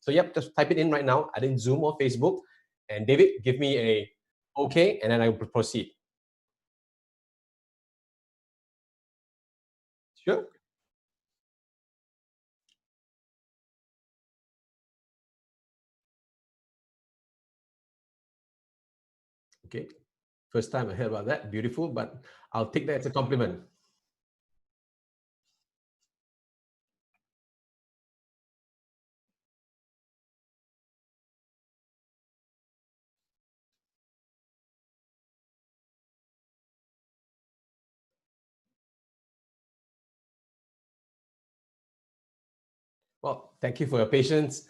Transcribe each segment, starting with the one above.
So yep, just type it in right now. I didn't Zoom or Facebook. And David, give me a okay, and then I will proceed. Sure. Okay. First time I heard about that. Beautiful, but I'll take that as a compliment. Well, thank you for your patience.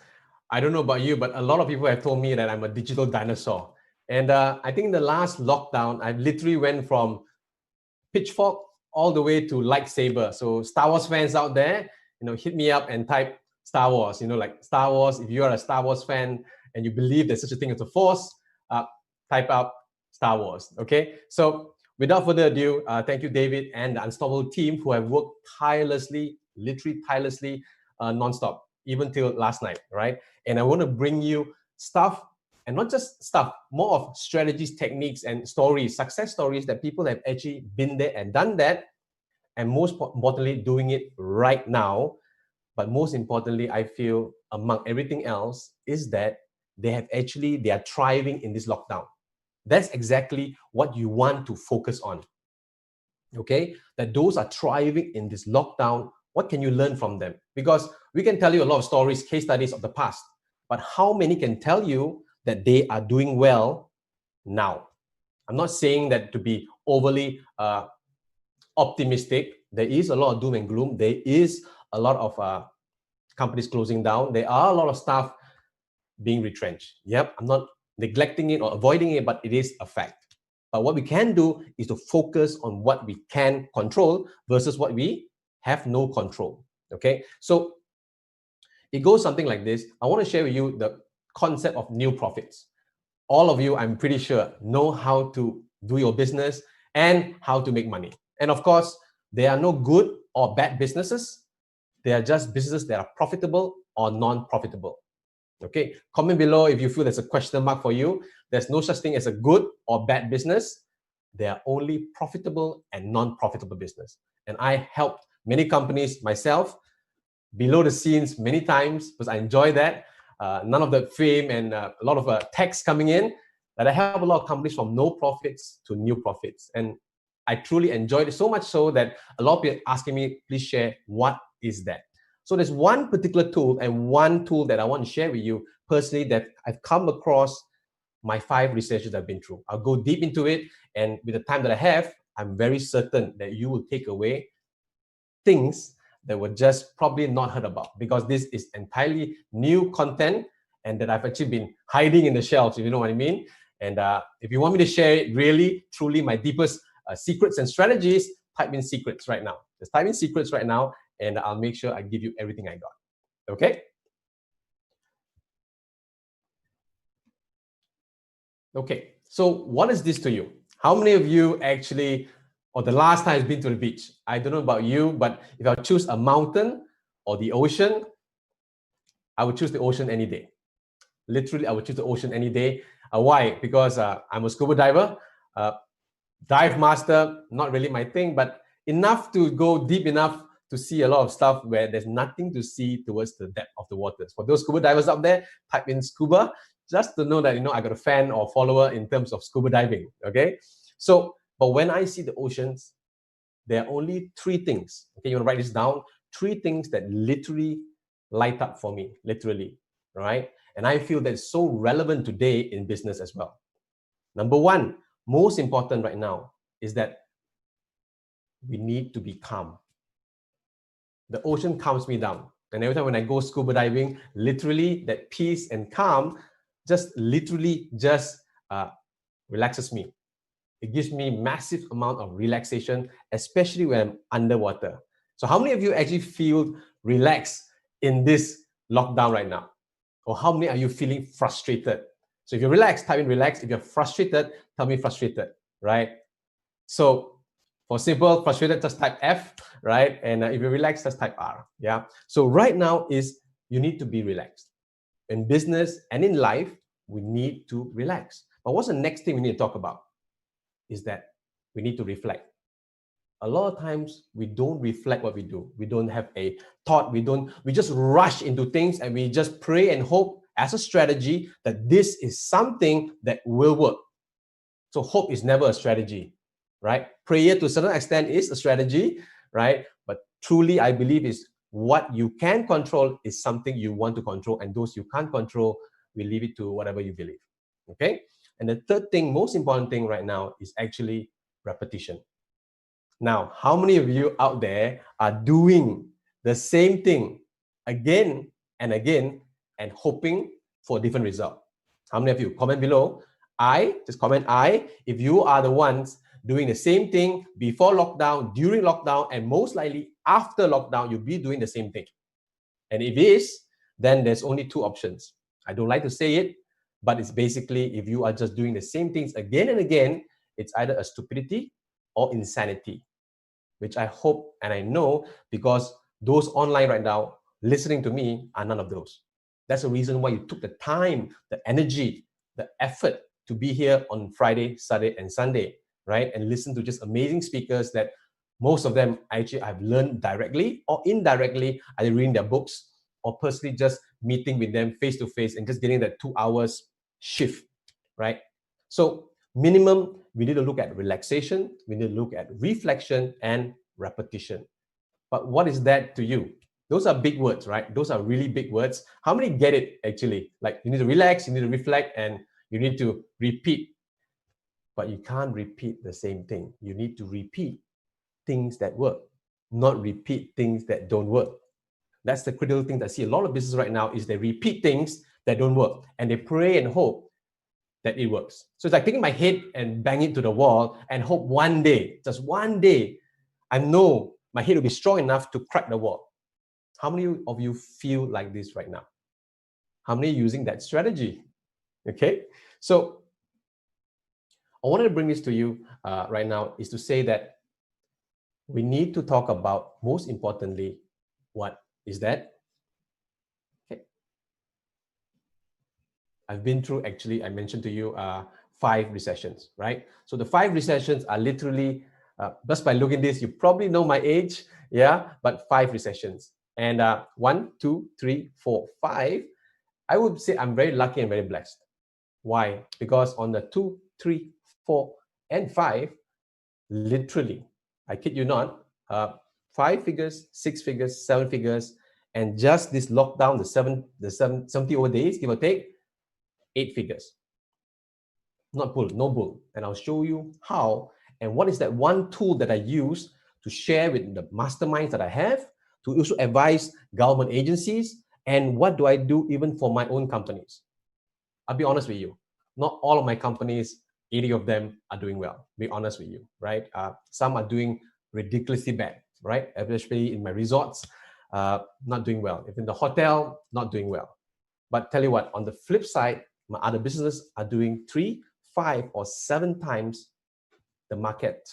I don't know about you, but a lot of people have told me that I'm a digital dinosaur. And I think in the last lockdown, I literally went from pitchfork all the way to lightsaber. So Star Wars fans out there, hit me up and type Star Wars. Like Star Wars. If you are a Star Wars fan and you believe there's such a thing as a Force, type out Star Wars. Okay. So without further ado, thank you, David, and the Unstoppable team who have worked tirelessly, literally tirelessly, nonstop, even till last night, right? And I want to bring you stuff, and not just stuff, more of strategies, techniques, and stories, success stories that people have actually been there and done that, and most importantly, doing it right now. But most importantly, I feel among everything else is that they are thriving in this lockdown. That's exactly what you want to focus on. Okay, that those are thriving in this lockdown. What can you learn from them? Because we can tell you a lot of stories, case studies of the past, but how many can tell you that they are doing well now? I'm not saying that to be overly optimistic. There is a lot of doom and gloom. There is a lot of companies closing down. There are a lot of staff being retrenched. Yep, I'm not neglecting it or avoiding it, but it is a fact. But what we can do is to focus on what we can control versus what we have no control. Okay, so it goes something like this. I want to share with you the concept of new profits. All of you, I'm pretty sure, know how to do your business and how to make money. And of course, there are no good or bad businesses. They are just businesses that are profitable or non-profitable. Okay, comment below if you feel there's a question mark for you. There's no such thing as a good or bad business. There are only profitable and non-profitable business. And I helped many companies myself below the scenes many times because I enjoy that. None of the fame and a lot of text coming in, that I help a lot of companies from no profits to new profits. And I truly enjoyed it so much so that a lot of people asking me, please share, what is that? So there's one particular tool and one tool that I want to share with you personally that I've come across my 5 researches I've been through. I'll go deep into it. And with the time that I have, I'm very certain that you will take away things that were just probably not heard about, because this is entirely new content and that I've actually been hiding in the shelves, if you know what I mean. And if you want me to share it really, truly, my deepest secrets and strategies, type in secrets right now. Just type in secrets right now, and I'll make sure I give you everything I got. Okay? Okay. So what is this to you? How many of you actually, or the last time has been to the beach? I don't know about you, but if I choose a mountain or the ocean, I would choose the ocean any day. Literally, I would choose the ocean any day. Why? Because I'm a scuba diver, dive master, not really my thing, but enough to go deep enough to see a lot of stuff where there's nothing to see towards the depth of the waters. For those scuba divers out there, type in scuba, just to know that, I got a fan or follower in terms of scuba diving, okay? So, but when I see the oceans, there are only 3 things, okay? You want to write this down? 3 things that literally light up for me, literally, right? And I feel that's so relevant today in business as well. Number 1, most important right now, is that we need to be calm. The ocean calms me down. And every time when I go scuba diving, literally that peace and calm just relaxes me. It gives me massive amount of relaxation, especially when I'm underwater. So how many of you actually feel relaxed in this lockdown right now? Or how many are you feeling frustrated? So if you're relaxed, type in relaxed. If you're frustrated, tell me frustrated, right? So for simple, frustrated, just type F, right? And if you're relaxed, just type R, yeah? So right now is you need to be relaxed. in business and in life, we need to relax. But what's the next thing we need to talk about? Is that we need to reflect. A lot of times we don't reflect what we do. We don't have a thought. We just rush into things and we just pray and hope as a strategy that this is something that will work. So hope is never a strategy, right? Prayer to a certain extent is a strategy, right? But truly, I believe is what you can control is something you want to control, and those you can't control, we leave it to whatever you believe, okay? And the third thing, most important thing right now is actually repetition. Now, how many of you out there are doing the same thing again and again and hoping for a different result? How many of you? Comment below. Just comment I, if you are the ones doing the same thing before lockdown, during lockdown, and most likely after lockdown, you'll be doing the same thing. And if it is, then there's only two options. I don't like to say it, but it's basically if you are just doing the same things again and again, it's either a stupidity or insanity, which I hope and I know because those online right now listening to me are none of those. That's the reason why you took the time, the energy, the effort to be here on Friday, Saturday, and Sunday, right? And listen to just amazing speakers that most of them actually I've learned directly or indirectly, either reading their books or personally just meeting with them face to face and just getting that 2 hours shift, right? So minimum, we need to look at relaxation, we need to look at reflection and repetition. But what is that to you? Those are big words, right? Those are really big words. How many get it actually? Like you need to relax, you need to reflect, and you need to repeat. But you can't repeat the same thing. You need to repeat things that work, not repeat things that don't work. That's the critical thing that I see a lot of business right now is they repeat things that don't work and they pray and hope that it works. So it's like taking my head and bang it to the wall and hope one day, just one day, I know my head will be strong enough to crack the wall. How many of you feel like this right now? How many are using that strategy? Okay, so I wanted to bring this to you right now is to say that we need to talk about, most importantly, what is that? Okay. I've been through, actually, I mentioned to you 5 recessions, right? So the 5 recessions are literally, just by looking at this, you probably know my age, yeah, but 5 recessions. And 1, 2, 3, 4, 5, I would say I'm very lucky and very blessed. Why? Because on the 2, 3, 4, and 5, literally, I kid you not, 5 figures, 6 figures, 7 figures, and just this lockdown, the 70 over days, give or take, 8 figures. Not bull, no bull. And I'll show you how and what is that one tool that I use to share with the masterminds that I have, to also advise government agencies, and what do I do even for my own companies. I'll be honest with you, not all of my companies, 80 of them are doing well, be honest with you, right? Some are doing ridiculously bad, right? Especially in my resorts, not doing well. If in the hotel, not doing well. But tell you what, on the flip side, my other businesses are doing 3, 5, or 7 times the market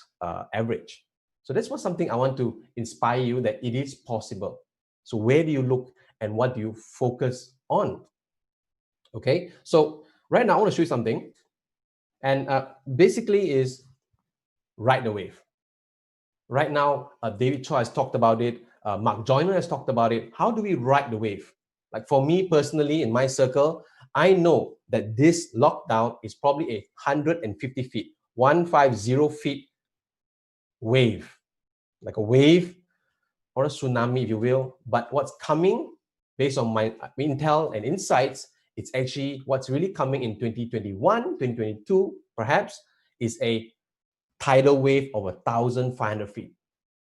average. So that's what something I want to inspire you that it is possible. So where do you look and what do you focus on? Okay, so right now I want to show you something, and basically is ride the wave. Right now, David Cho has talked about it. Mark Joyner has talked about it. How do we ride the wave? Like for me personally, in my circle, I know that this lockdown is probably a 150 feet, 150 feet wave, like a wave or a tsunami, if you will. But what's coming, based on my intel and insights, it's actually what's really coming in 2021, 2022, perhaps, is a tidal wave of 1,500 feet.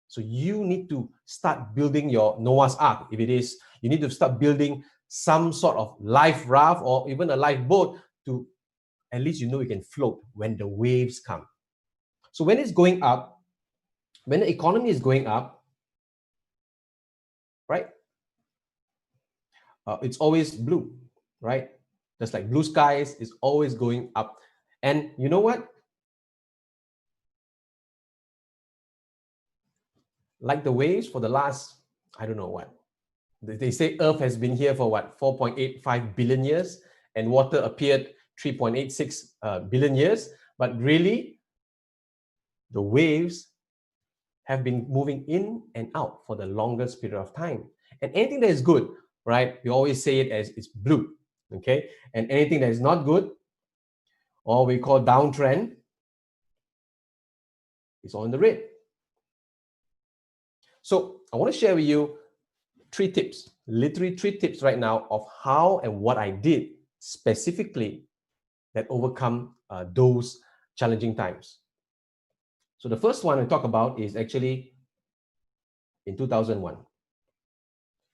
So you need to start building your Noah's Ark. If it is, you need to start building some sort of life raft or even a lifeboat to at least you know you can float when the waves come. So when it's going up, when the economy is going up, right? It's always blue, right? Just like blue skies is always going up. And you know what? Like the waves for the last, I don't know what, They say Earth has been here for what, 4.85 billion years, and water appeared 3.86 billion years. But really, the waves have been moving in and out for the longest period of time. And anything that is good, right, we always say it as it's blue, okay? And anything that is not good, or we call downtrend, is all in the red. So I want to share with you 3 tips, literally 3 tips right now of how and what I did specifically that overcome those challenging times. So the first one we talk about is actually in 2001.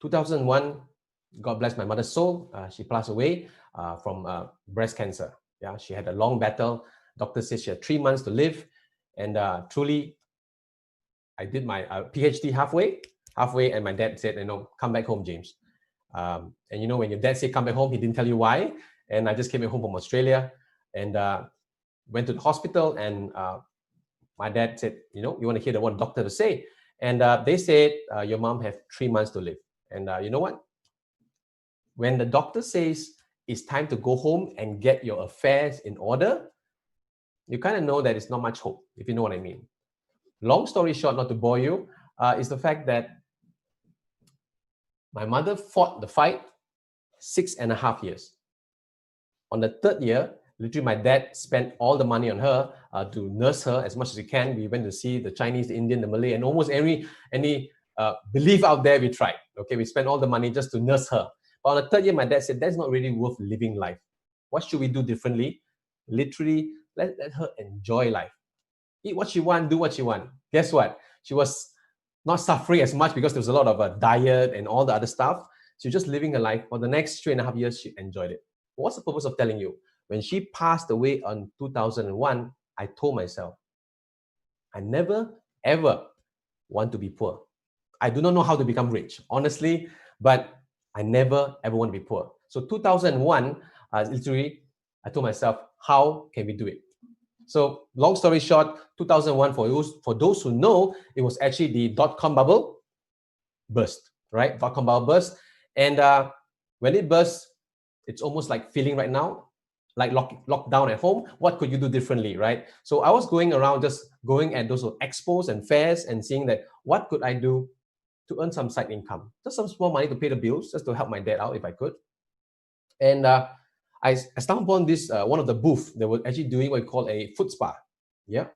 2001, God bless my mother's soul, she passed away from breast cancer. Yeah, she had a long battle. Doctor said she had 3 months to live, and truly, I did my PhD halfway, and my dad said, come back home, James. And when your dad said come back home, he didn't tell you why. And I just came home from Australia and went to the hospital, and my dad said, you want to hear what the doctor to say. And they said, your mom has 3 months to live. And you know what? When the doctor says it's time to go home and get your affairs in order, you kind of know that it's not much hope, if you know what I mean. Long story short, not to bore you, is the fact that my mother fought the fight 6.5 years. On the 3rd year, literally my dad spent all the money on her to nurse her as much as he can. We went to see the Chinese, the Indian, the Malay, and almost any belief out there we tried. Okay, we spent all the money just to nurse her. But on the 3rd year, my dad said, that's not really worth living life. What should we do differently? Literally, let her enjoy life. Eat what she want, do what she want. Guess what? She was not suffering as much because there was a lot of diet and all the other stuff. She was just living her life. For the next 3.5 years, she enjoyed it. What's the purpose of telling you? When she passed away in 2001, I told myself, I never, ever want to be poor. I do not know how to become rich, honestly, but I never, ever want to be poor. So 2001, literally, I told myself, how can we do it? So long story short, 2001, for those who know, it was actually the dot-com bubble burst, right? Dot-com bubble burst. And when it burst, it's almost like feeling right now, like locked down at home. What could you do differently, right? So I was going around, just going at those expos and fairs and seeing that what could I do to earn some side income, just some small money to pay the bills, just to help my dad out if I could. And I stumbled upon this, one of the booths that was actually doing what we call a foot spa. Yeah.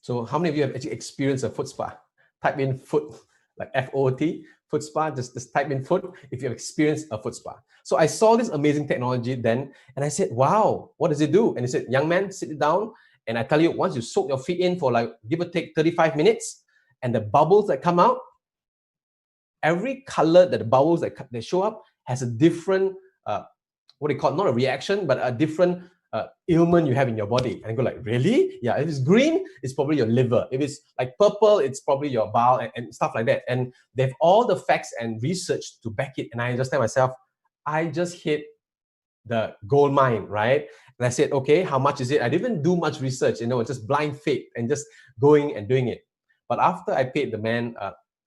So how many of you have actually experienced a foot spa? Type in foot, like F-O-O-T, foot spa, just type in foot if you have experienced a foot spa. So I saw this amazing technology then, and I said, wow, what does it do? And he said, young man, sit down, and I tell you, once you soak your feet in for like, give or take 35 minutes, and the bubbles that come out, every color that the bubbles that show up has a different, what do you call it? Not a reaction, but a different ailment you have in your body. And I go like, really? Yeah, if it's green, it's probably your liver. If it's like purple, it's probably your bowel and stuff like that. And they have all the facts and research to back it. And I just tell myself, I just hit the gold mine, right? And I said, okay, how much is it? I didn't do much research, just blind faith and just going and doing it. But after I paid the man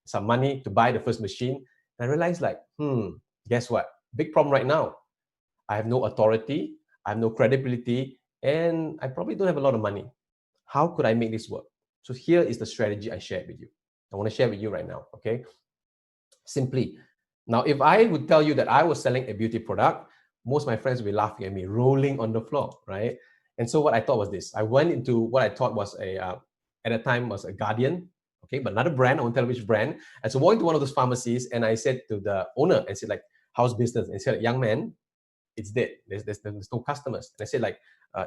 some money to buy the first machine, I realized like, guess what? Big problem right now. I have no authority, I have no credibility, and I probably don't have a lot of money. How could I make this work? So here is the strategy I shared with you. I want to share with you right now, okay? Simply. Now, if I would tell you that I was selling a beauty product, most of my friends will be laughing at me, rolling on the floor, right? And so what I thought was this. I went into what I thought was at the time was a Guardian, okay, but another brand, I won't tell which brand. And so I went to one of those pharmacies and I said to the owner, and said like, how's business? And he said, young man, it's dead. There's no customers. And I said like,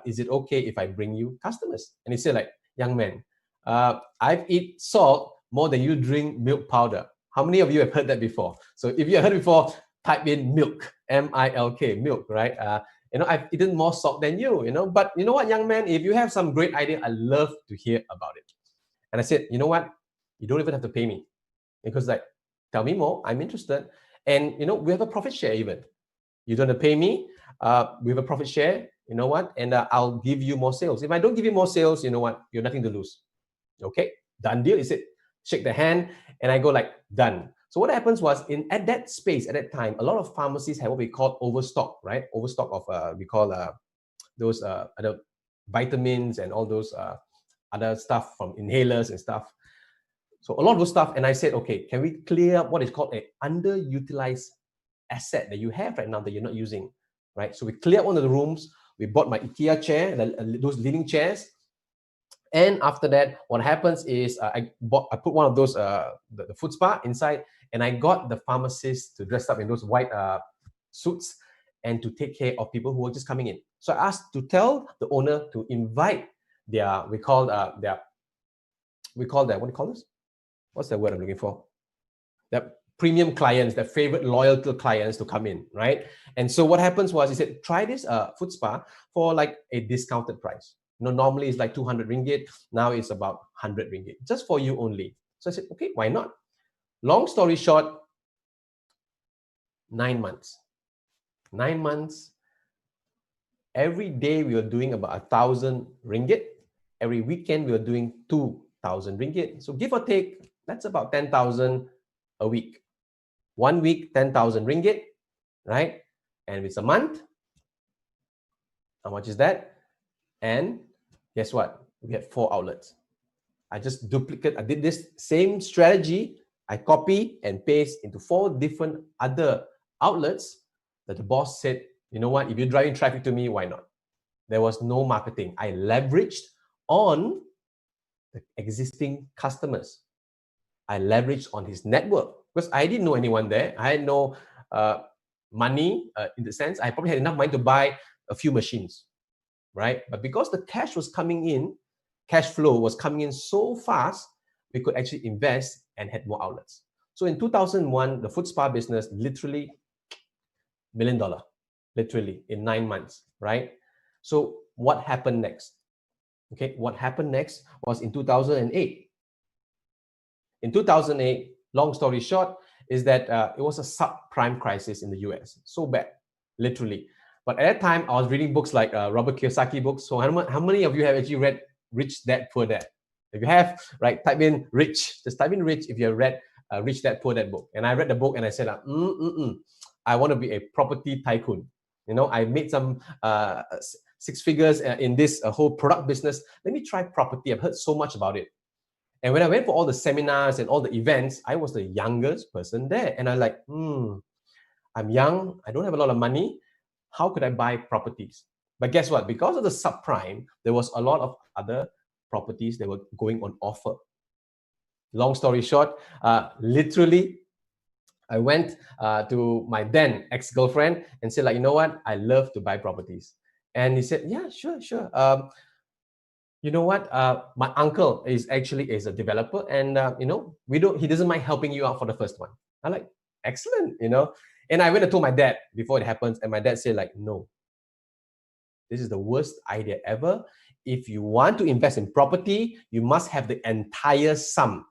is it okay if I bring you customers? And he said like, young man, I've eaten salt more than you drink milk powder. How many of you have heard that before? So if you have heard before, type in milk, M-I-L-K, milk, right? I've eaten more salt than you, but you know what, young man, if you have some great idea, I love to hear about it. And I said, you know what? You don't even have to pay me, because like, tell me more, I'm interested. And we have a profit share even. You don't have to pay me, we have a profit share, you know what? And I'll give you more sales. If I don't give you more sales, you know what? You have nothing to lose. Okay, done deal. He said, shake their hand, and I go like, done. So what happens was at that space, at that time, a lot of pharmacies have what we call overstock, right? Overstock of we call those other vitamins and all those other stuff from inhalers and stuff. So a lot of those stuff, and I said, okay, can we clear up what is called an underutilized asset that you have right now that you're not using, right? So we cleared one of the rooms. We bought my IKEA chair, those leaning chairs. And after that, what happens is I put one of those the food spa inside, and I got the pharmacist to dress up in those white suits and to take care of people who were just coming in. So I asked to tell the owner to invite their we call that what do you call this? What's the word I'm looking for? That premium clients, their favorite loyalty clients to come in, right? And so what happens was he said, try this food spa for like a discounted price. Normally it's like 200 ringgit. Now it's about 100 ringgit, just for you only. So I said, okay, why not? Long story short, 9 months. 9 months. Every day we were doing about 1,000 ringgit. Every weekend we were doing 2,000 ringgit. So give or take, that's about 10,000 a week. 1 week, 10,000 ringgit, right? And it's a month. How much is that? And guess what? We had 4 outlets. I did this same strategy. I copy and paste into 4 different other outlets that the boss said, you know what? If you're driving traffic to me, why not? There was no marketing. I leveraged on the existing customers. I leveraged on his network because I didn't know anyone there. I had no money in the sense. I probably had enough money to buy a few machines, right? But because the cash flow was coming in so fast, we could actually invest and had more outlets. So in 2001, the food spa business literally $1 million, literally in 9 months, right? So what happened next? Okay, what happened next was in 2008. In 2008, long story short, is that it was a subprime crisis in the US. So bad, literally. But at that time, I was reading books like Robert Kiyosaki books. So how many of you have actually read Rich Dad, Poor Dad? If you have, right, type in rich. Just type in rich if you have read Rich Dad, Poor Dad book. And I read the book and I said, I want to be a property tycoon. You know, I made some 6 figures in this whole product business. Let me try property. I've heard so much about it. And when I went for all the seminars and all the events, I was the youngest person there. And I'm like, I'm young. I don't have a lot of money. How could I buy properties? But guess what? Because of the subprime, there was a lot of other properties that were going on offer. Long story short, literally, I went to my then ex-girlfriend and said, like, you know what? I love to buy properties. And he said, yeah, sure. You know what? My uncle is a developer, and he doesn't mind helping you out for the first one. I'm like, excellent, And I went and told my dad before it happens, and my dad said, like, no, this is the worst idea ever. If you want to invest in property, you must have the entire sum.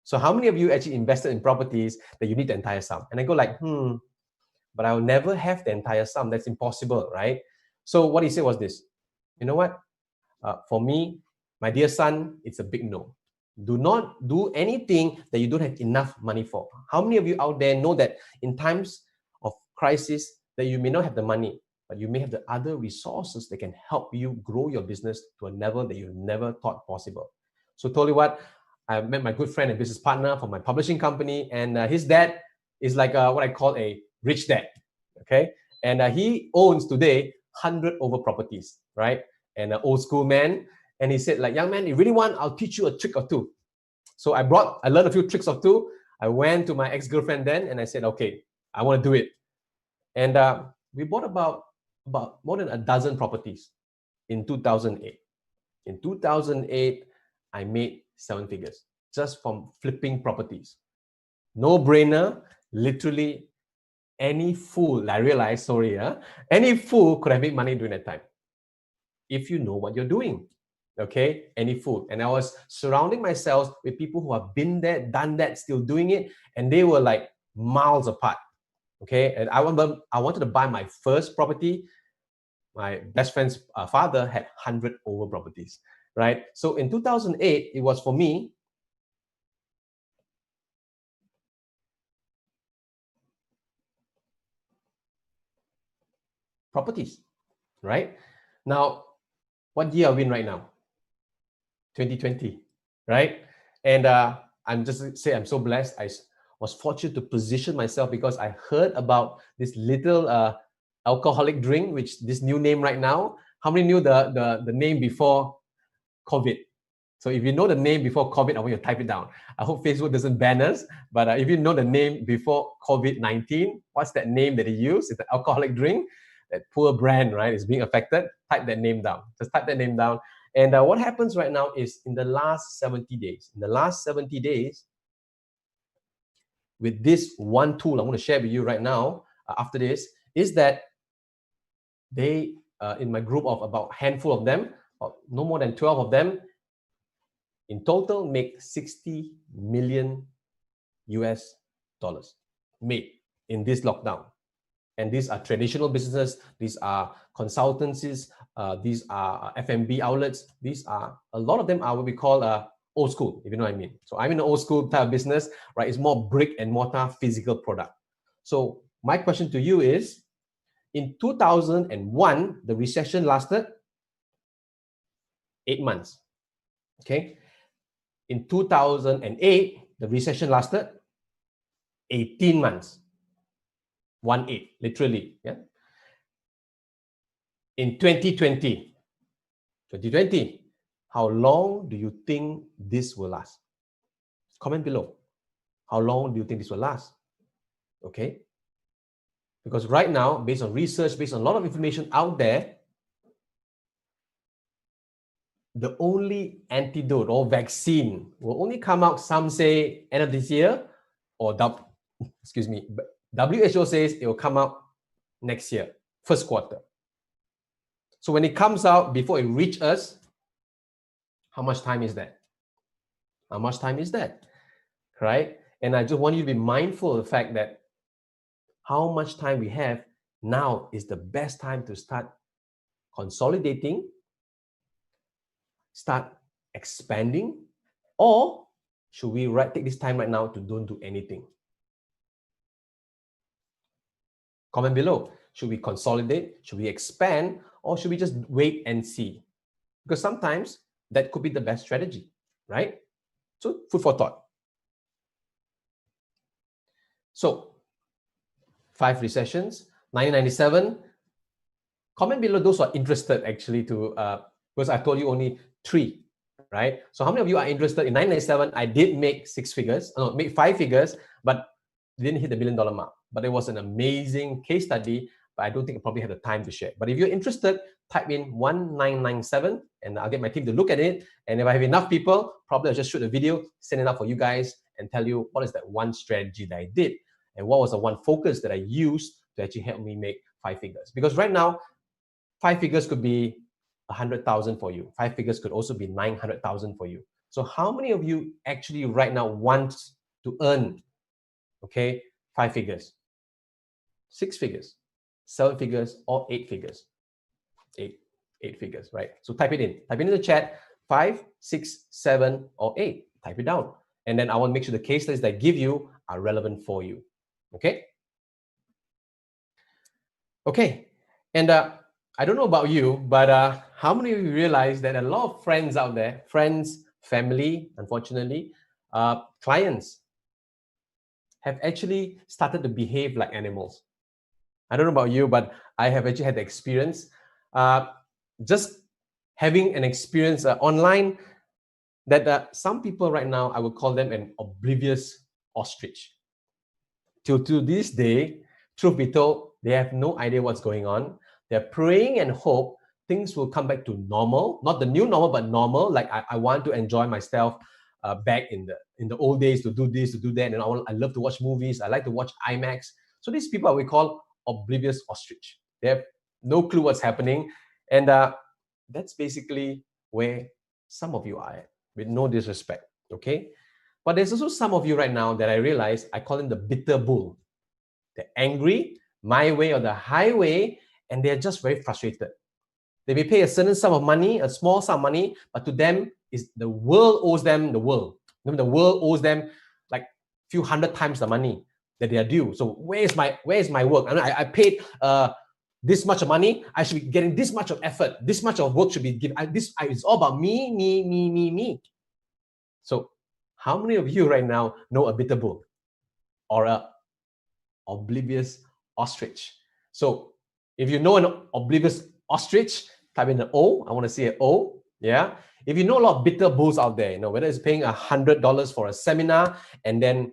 So how many of you actually invested in properties that you need the entire sum? And I go like, but I'll never have the entire sum. That's impossible, right? So what he said was this, you know what? For me, my dear son, it's a big no. Do not do anything that you don't have enough money for. How many of you out there know that in times of crisis that you may not have the money, but you may have the other resources that can help you grow your business to a level that you never thought possible? So tell you what, I met my good friend and business partner from my publishing company, and his dad is like what I call a rich dad, okay? And he owns today 100 over properties, right? And an old school man. And he said, like, young man, you really want, I'll teach you a trick or two. So I learned a few tricks or two. I went to my ex-girlfriend then, and I said, okay, I want to do it. And we bought about more than a dozen properties in 2008. In 2008, I made 7 figures just from flipping properties. No brainer, literally any fool, I realized, any fool could have made money during that time. If you know what you're doing, okay? Any fool. And I was surrounding myself with people who have been there, done that, still doing it, and they were like miles apart, okay? And I wanted to buy my first property. My best friend's father had 100 over properties, right? So in 2008, it was for me properties, right? Now, what year are we in right now? 2020, right? And I'm just say I'm so blessed. I was fortunate to position myself because I heard about this little alcoholic drink, which this new name right now. How many knew the name before COVID? So if you know the name before COVID, I want you to type it down. I hope Facebook doesn't ban us, but if you know the name before COVID-19, what's that name that he used? It's an alcoholic drink. That poor brand, right, is being affected. Type that name down. Just type that name down. And what happens right now is in the last 70 days, with this one tool I want to share with you right now after this, is that they, in my group of about a handful of them, no more than 12 of them, in total make 60 million US dollars made in this lockdown. And these are traditional businesses, these are consultancies, these are F&B outlets, these are, a lot of them are what we call old school, if you know what I mean. So I'm in an old school type of business, right? It's more brick and mortar physical product. So my question to you is, in 2001, the recession lasted 8 months, okay? In 2008, the recession lasted 18 months. 1-8, literally, yeah? In 2020, how long do you think this will last? Comment below. How long do you think this will last? Okay? Because right now, based on research, based on a lot of information out there, the only antidote or vaccine will only come out, some say, end of this year, or WHO says it will come out next year, first quarter. So when it comes out, before it reaches us, how much time is that? How much time is that? Right? And I just want you to be mindful of the fact that how much time we have now is the best time to start consolidating, start expanding, or should we take this time right now to don't do anything? Comment below. Should we consolidate? Should we expand? Or should we just wait and see? Because sometimes that could be the best strategy, right? So food for thought. So 5 recessions, 1997. Comment below those who are interested actually to, because I told you only 3, right? So how many of you are interested? In 1997, I did make 6 figures, make 5 figures, but didn't hit the $1 million mark. But it was an amazing case study, but I don't think I probably have the time to share. But if you're interested, type in 1997 and I'll get my team to look at it. And if I have enough people, probably I'll just shoot a video, send it out for you guys and tell you what is that one strategy that I did and what was the one focus that I used to actually help me make 5 figures. Because right now, 5 figures could be 100,000 for you. 5 figures could also be 900,000 for you. So how many of you actually right now want to earn, okay, 5 figures, 6 figures, 7 figures, or 8 figures? 8 figures, right? So type it in. Type it in the chat, 5, 6, 7, or 8. Type it down. And then I want to make sure the case studies that I give you are relevant for you. Okay? Okay. And I don't know about you, but how many of you realize that a lot of friends out there, friends, family, unfortunately, clients, have actually started to behave like animals? I don't know about you, but I have actually had the experience. Just having an experience online that some people right now, I would call them an oblivious ostrich. Till to this day, truth be told, they have no idea what's going on. They're praying and hope things will come back to normal, not the new normal, but normal. Like I want to enjoy myself back in the old days, to do this, to do that. And I love to watch movies. I like to watch IMAX. So these people we call oblivious ostrich. They have no clue what's happening. And that's basically where some of you are at, with no disrespect, okay? But there's also some of you right now that I realize, I call them the bitter bull. They're angry, my way or the highway, and they're just very frustrated. They may pay a certain sum of money, a small sum of money, but to them, is the world owes them the world. The world owes them like a few hundred times the money that they are due. So where's my work? I paid this much of money, I should be getting this much of effort, this much of work should be given. It's all about me, me, me, me, me. So how many of you right now know a bitter bull or a oblivious ostrich? So if you know an oblivious ostrich, type in an O. I want to see an O. Yeah. If you know a lot of bitter bulls out there, whether it's paying $100 for a seminar and then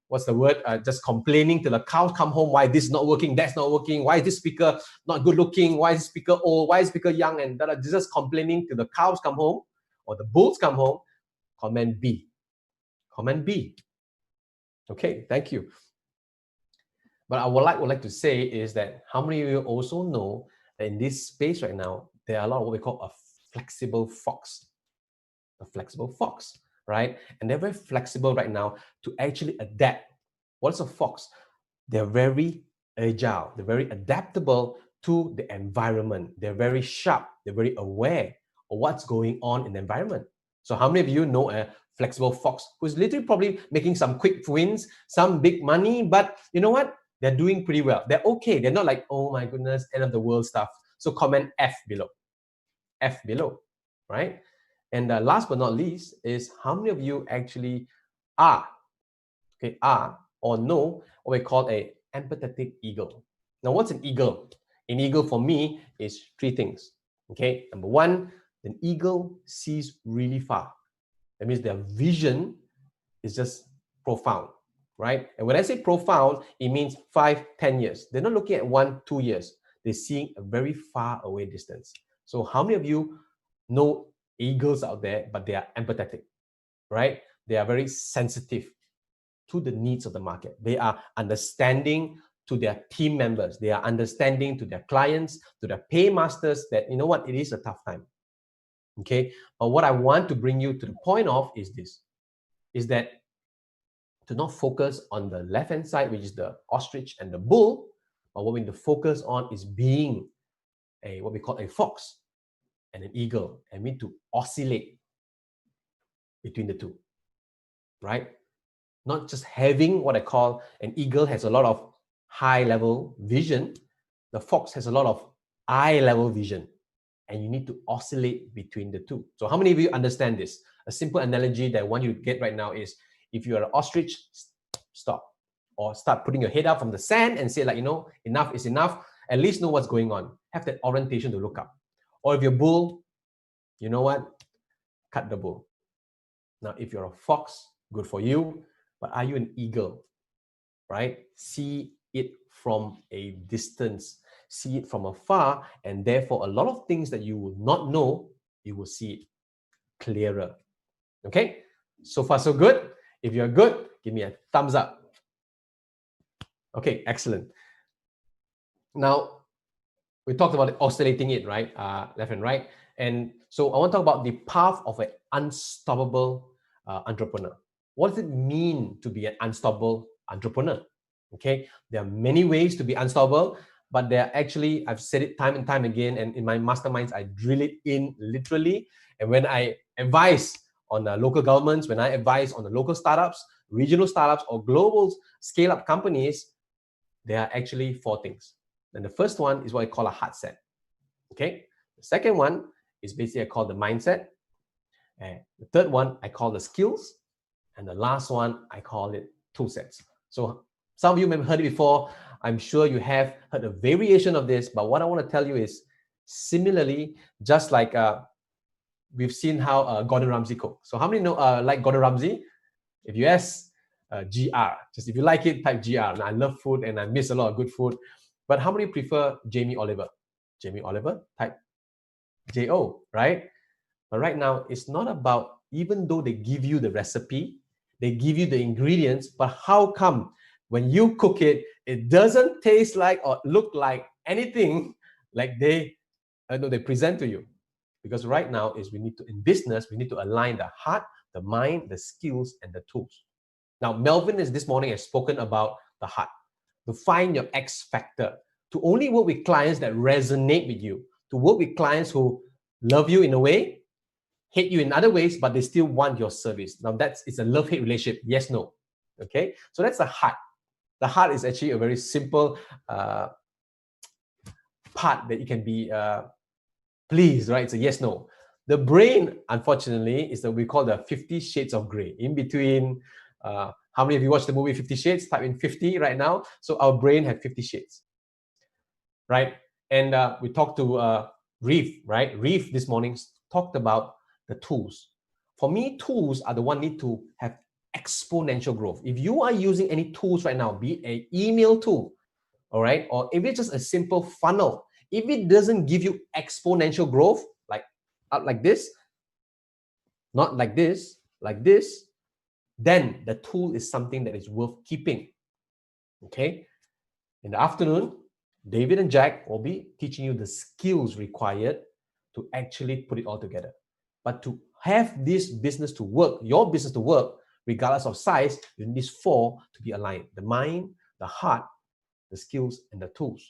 what's the word? Just complaining till the cows come home. Why this is not working? That's not working. Why is this speaker not good looking? Why is this speaker old? Why is this speaker young? And just complaining till the cows come home or the bulls come home. Comment B. Comment B. Okay, thank you. But I would like to say is that how many of you also know that in this space right now, there are a lot of what we call a flexible fox. A flexible fox, right? And they're very flexible right now to actually adapt. What's a fox? They're very agile. They're very adaptable to the environment. They're very sharp. They're very aware of what's going on in the environment. So how many of you know a flexible fox who's literally probably making some quick wins, some big money, but you know what? They're doing pretty well. They're okay. They're not like, oh my goodness, end of the world stuff. So comment F below. F below, right? And last but not least is how many of you actually are or know what we call a empathetic eagle. Now, what's an eagle? An eagle for me is three things. Okay, number one, an eagle sees really far. That means their vision is just profound, right? And when I say profound, it means 5, 10 years. They're not looking at 1, 2 years. They're seeing a very far away distance. So how many of you know eagles out there, but they are empathetic, right? They are very sensitive to the needs of the market. They are understanding to their team members. They are understanding to their clients, to their paymasters that, you know what, it is a tough time. Okay, but what I want to bring you to the point of is this, is that to not focus on the left-hand side, which is the ostrich and the bull, but what we need to focus on is being what we call a fox and an eagle, and we need to oscillate between the two, right? Not just having what I call an eagle has a lot of high-level vision, the fox has a lot of eye-level vision, and you need to oscillate between the two. So how many of you understand this? A simple analogy that I want you to get right now is, if you're an ostrich, stop. Or start putting your head out from the sand and say, like, enough is enough. At least know what's going on. Have that orientation to look up. Or if you're a bull, you know what? Cut the bull. Now, if you're a fox, good for you. But are you an eagle, right? See it from a distance. See it from afar. And therefore, a lot of things that you will not know, you will see it clearer. Okay? So far, so good. If you're good, give me a thumbs up. Okay, excellent. Now, we talked about oscillating it, right? Left and right. And so I want to talk about the path of an unstoppable entrepreneur. What does it mean to be an unstoppable entrepreneur? Okay, there are many ways to be unstoppable, but there are actually, I've said it time and time again, and in my masterminds, I drill it in literally. And when I advise on the local governments, when I advise on the local startups, regional startups, or global scale-up companies, there are actually 4 things. And the first one is what I call a heart set. Okay. The second one is basically I call the mindset. And the third one I call the skills. And the last one I call it tool sets. So some of you may have heard it before. I'm sure you have heard a variation of this. But what I want to tell you is, similarly, just like we've seen how Gordon Ramsay cook. So how many know like Gordon Ramsay? If you ask GR, just if you like it, type GR. And I love food and I miss a lot of good food. But how many prefer Jamie Oliver? Jamie Oliver, type JO, right? But right now, it's not about, even though they give you the recipe, they give you the ingredients, but how come when you cook it, it doesn't taste like or look like anything like they present to you? Because right now is in business, we need to align the heart, the mind, the skills, and the tools. Now, Melvin this morning has spoken about the heart, to find your X factor, to only work with clients that resonate with you, to work with clients who love you in a way, hate you in other ways, but they still want your service. Now, it's a love-hate relationship. Yes, no. Okay? So that's the heart. The heart is actually a very simple part that it can be pleased, right? It's a yes, no. The brain, unfortunately, is what we call the 50 shades of gray. In between, how many of you watched the movie 50 Shades? Type in 50 right now. So our brain has 50 shades, right? And we talked to Reef, right? Reef this morning talked about the tools. For me, tools are the one need to have exponential growth. If you are using any tools right now, be it an email tool, all right, or if it's just a simple funnel, if it doesn't give you exponential growth, like up like this, not like this, then the tool is something that is worth keeping. Okay. In the afternoon, David and Jack will be teaching you the skills required to actually put it all together. But to have this business to work, your business to work, regardless of size, you need these four to be aligned: the mind, the heart, the skills, and the tools.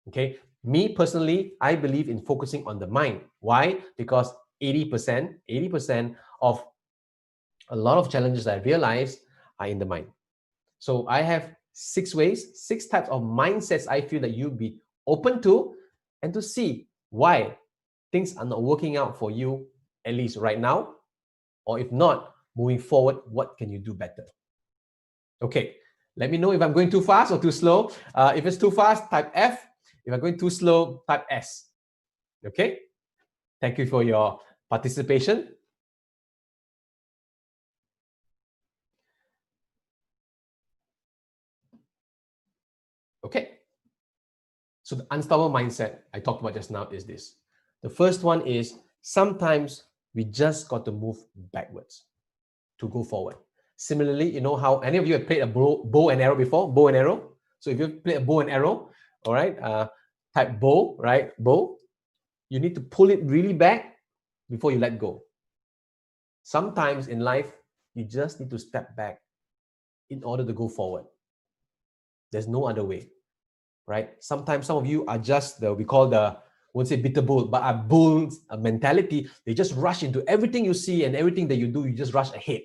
Okay. Me personally, I believe in focusing on the mind. Why? Because 80% of a lot of challenges I realize are in the mind. So I have 6 ways, 6 types of mindsets I feel that you'd be open to, and to see why things are not working out for you, at least right now, or if not, moving forward, what can you do better? Okay, let me know if I'm going too fast or too slow. If it's too fast, type F. If I'm going too slow, type S. Okay, thank you for your participation. Okay, so the unstoppable mindset I talked about just now is this. The first one is sometimes we just got to move backwards to go forward. Similarly, you know how any of you have played a bow and arrow before? Bow and arrow. So if you've played a bow and arrow, all right, type bow, right? Bow. You need to pull it really back before you let go. Sometimes in life, you just need to step back in order to go forward. There's no other way, right? Sometimes some of you are just we call the, won't say bitter bull, but a bull's mentality. They just rush into everything you see and everything that you do, you just rush ahead.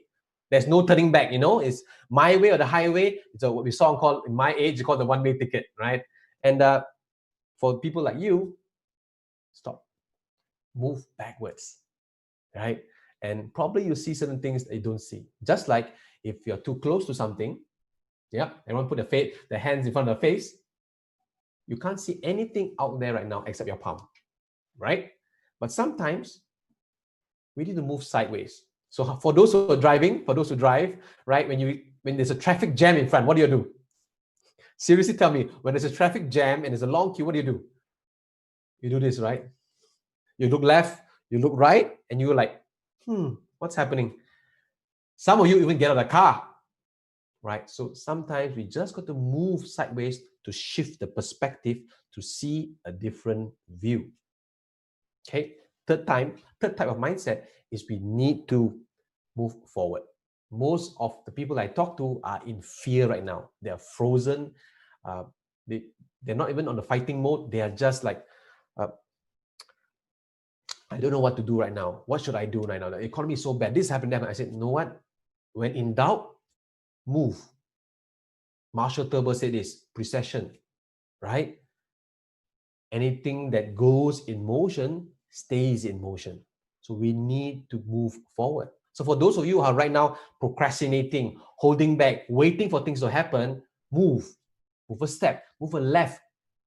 There's no turning back, you know, it's my way or the highway. It's what we saw called, in my age, called the one-way ticket, right? And for people like you, stop, move backwards, right? And probably you see certain things that you don't see. Just like if you're too close to something, yeah, everyone put the hands in front of the face, you can't see anything out there right now except your palm, right? But sometimes we need to move sideways. So for those who are driving, for those who drive, right, when there's a traffic jam in front, what do? Seriously, tell me, when there's a traffic jam and there's a long queue, what do? You do this, right? You look left, you look right, and you're like, what's happening? Some of you even get out of the car, right? So sometimes we just got to move sideways to shift the perspective to see a different view. Okay, third type of mindset is we need to move forward. Most of the people I talk to are in fear right now. They are frozen. They're not even on the fighting mode. They are just like, I don't know what to do right now. What should I do right now? The economy is so bad. This happened, that happened. I said, you know what? When in doubt, move. Marshall Turbo said this, precession, right? Anything that goes in motion stays in motion. So we need to move forward. So for those of you who are right now procrastinating, holding back, waiting for things to happen, move. Move a step, move a left,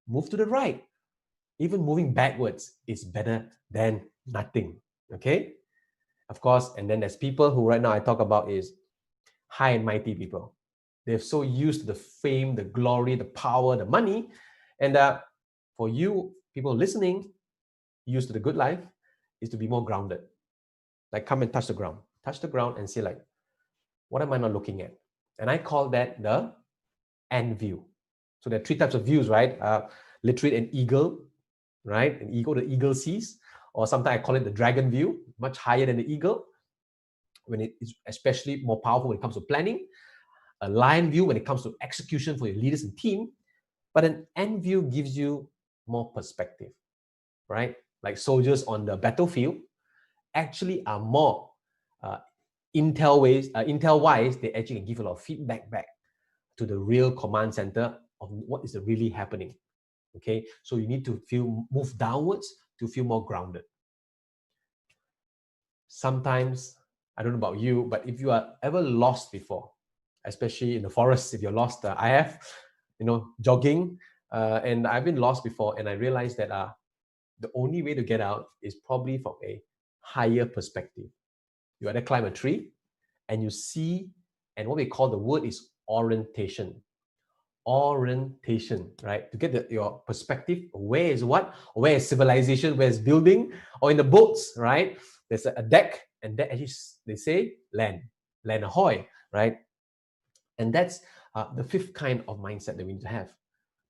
move to the right. Even moving backwards is better than nothing. Okay? Of course, and then there's people who right now I talk about is high and mighty people. They're so used to the fame, the glory, the power, the money. And for you, people listening, used to the good life, is to be more grounded. Like come and touch the ground. Touch the ground and say like, what am I not looking at? And I call that the end view. So there are 3 types of views, right? Literally an eagle, right? An eagle, the eagle sees. Or sometimes I call it the dragon view, much higher than the eagle, when it is especially more powerful when it comes to planning. A lion view when it comes to execution for your leaders and team. But an end view gives you more perspective, right? Like soldiers on the battlefield actually are more intel-wise, they actually can give a lot of feedback back to the real command center of what is really happening. Okay, so you need to move downwards to feel more grounded. Sometimes, I don't know about you, but if you are ever lost before, especially in the forest, if you're lost, I have, jogging, and I've been lost before, and I realized that the only way to get out is probably from a higher perspective. You either climb a tree and you see, and what we call the word is orientation. Orientation, right? To get your perspective, where is what? Where is civilization? Where is building? Or in the boats, right? There's a deck, and that actually, they say land ahoy, right? And that's the fifth kind of mindset that we need to have.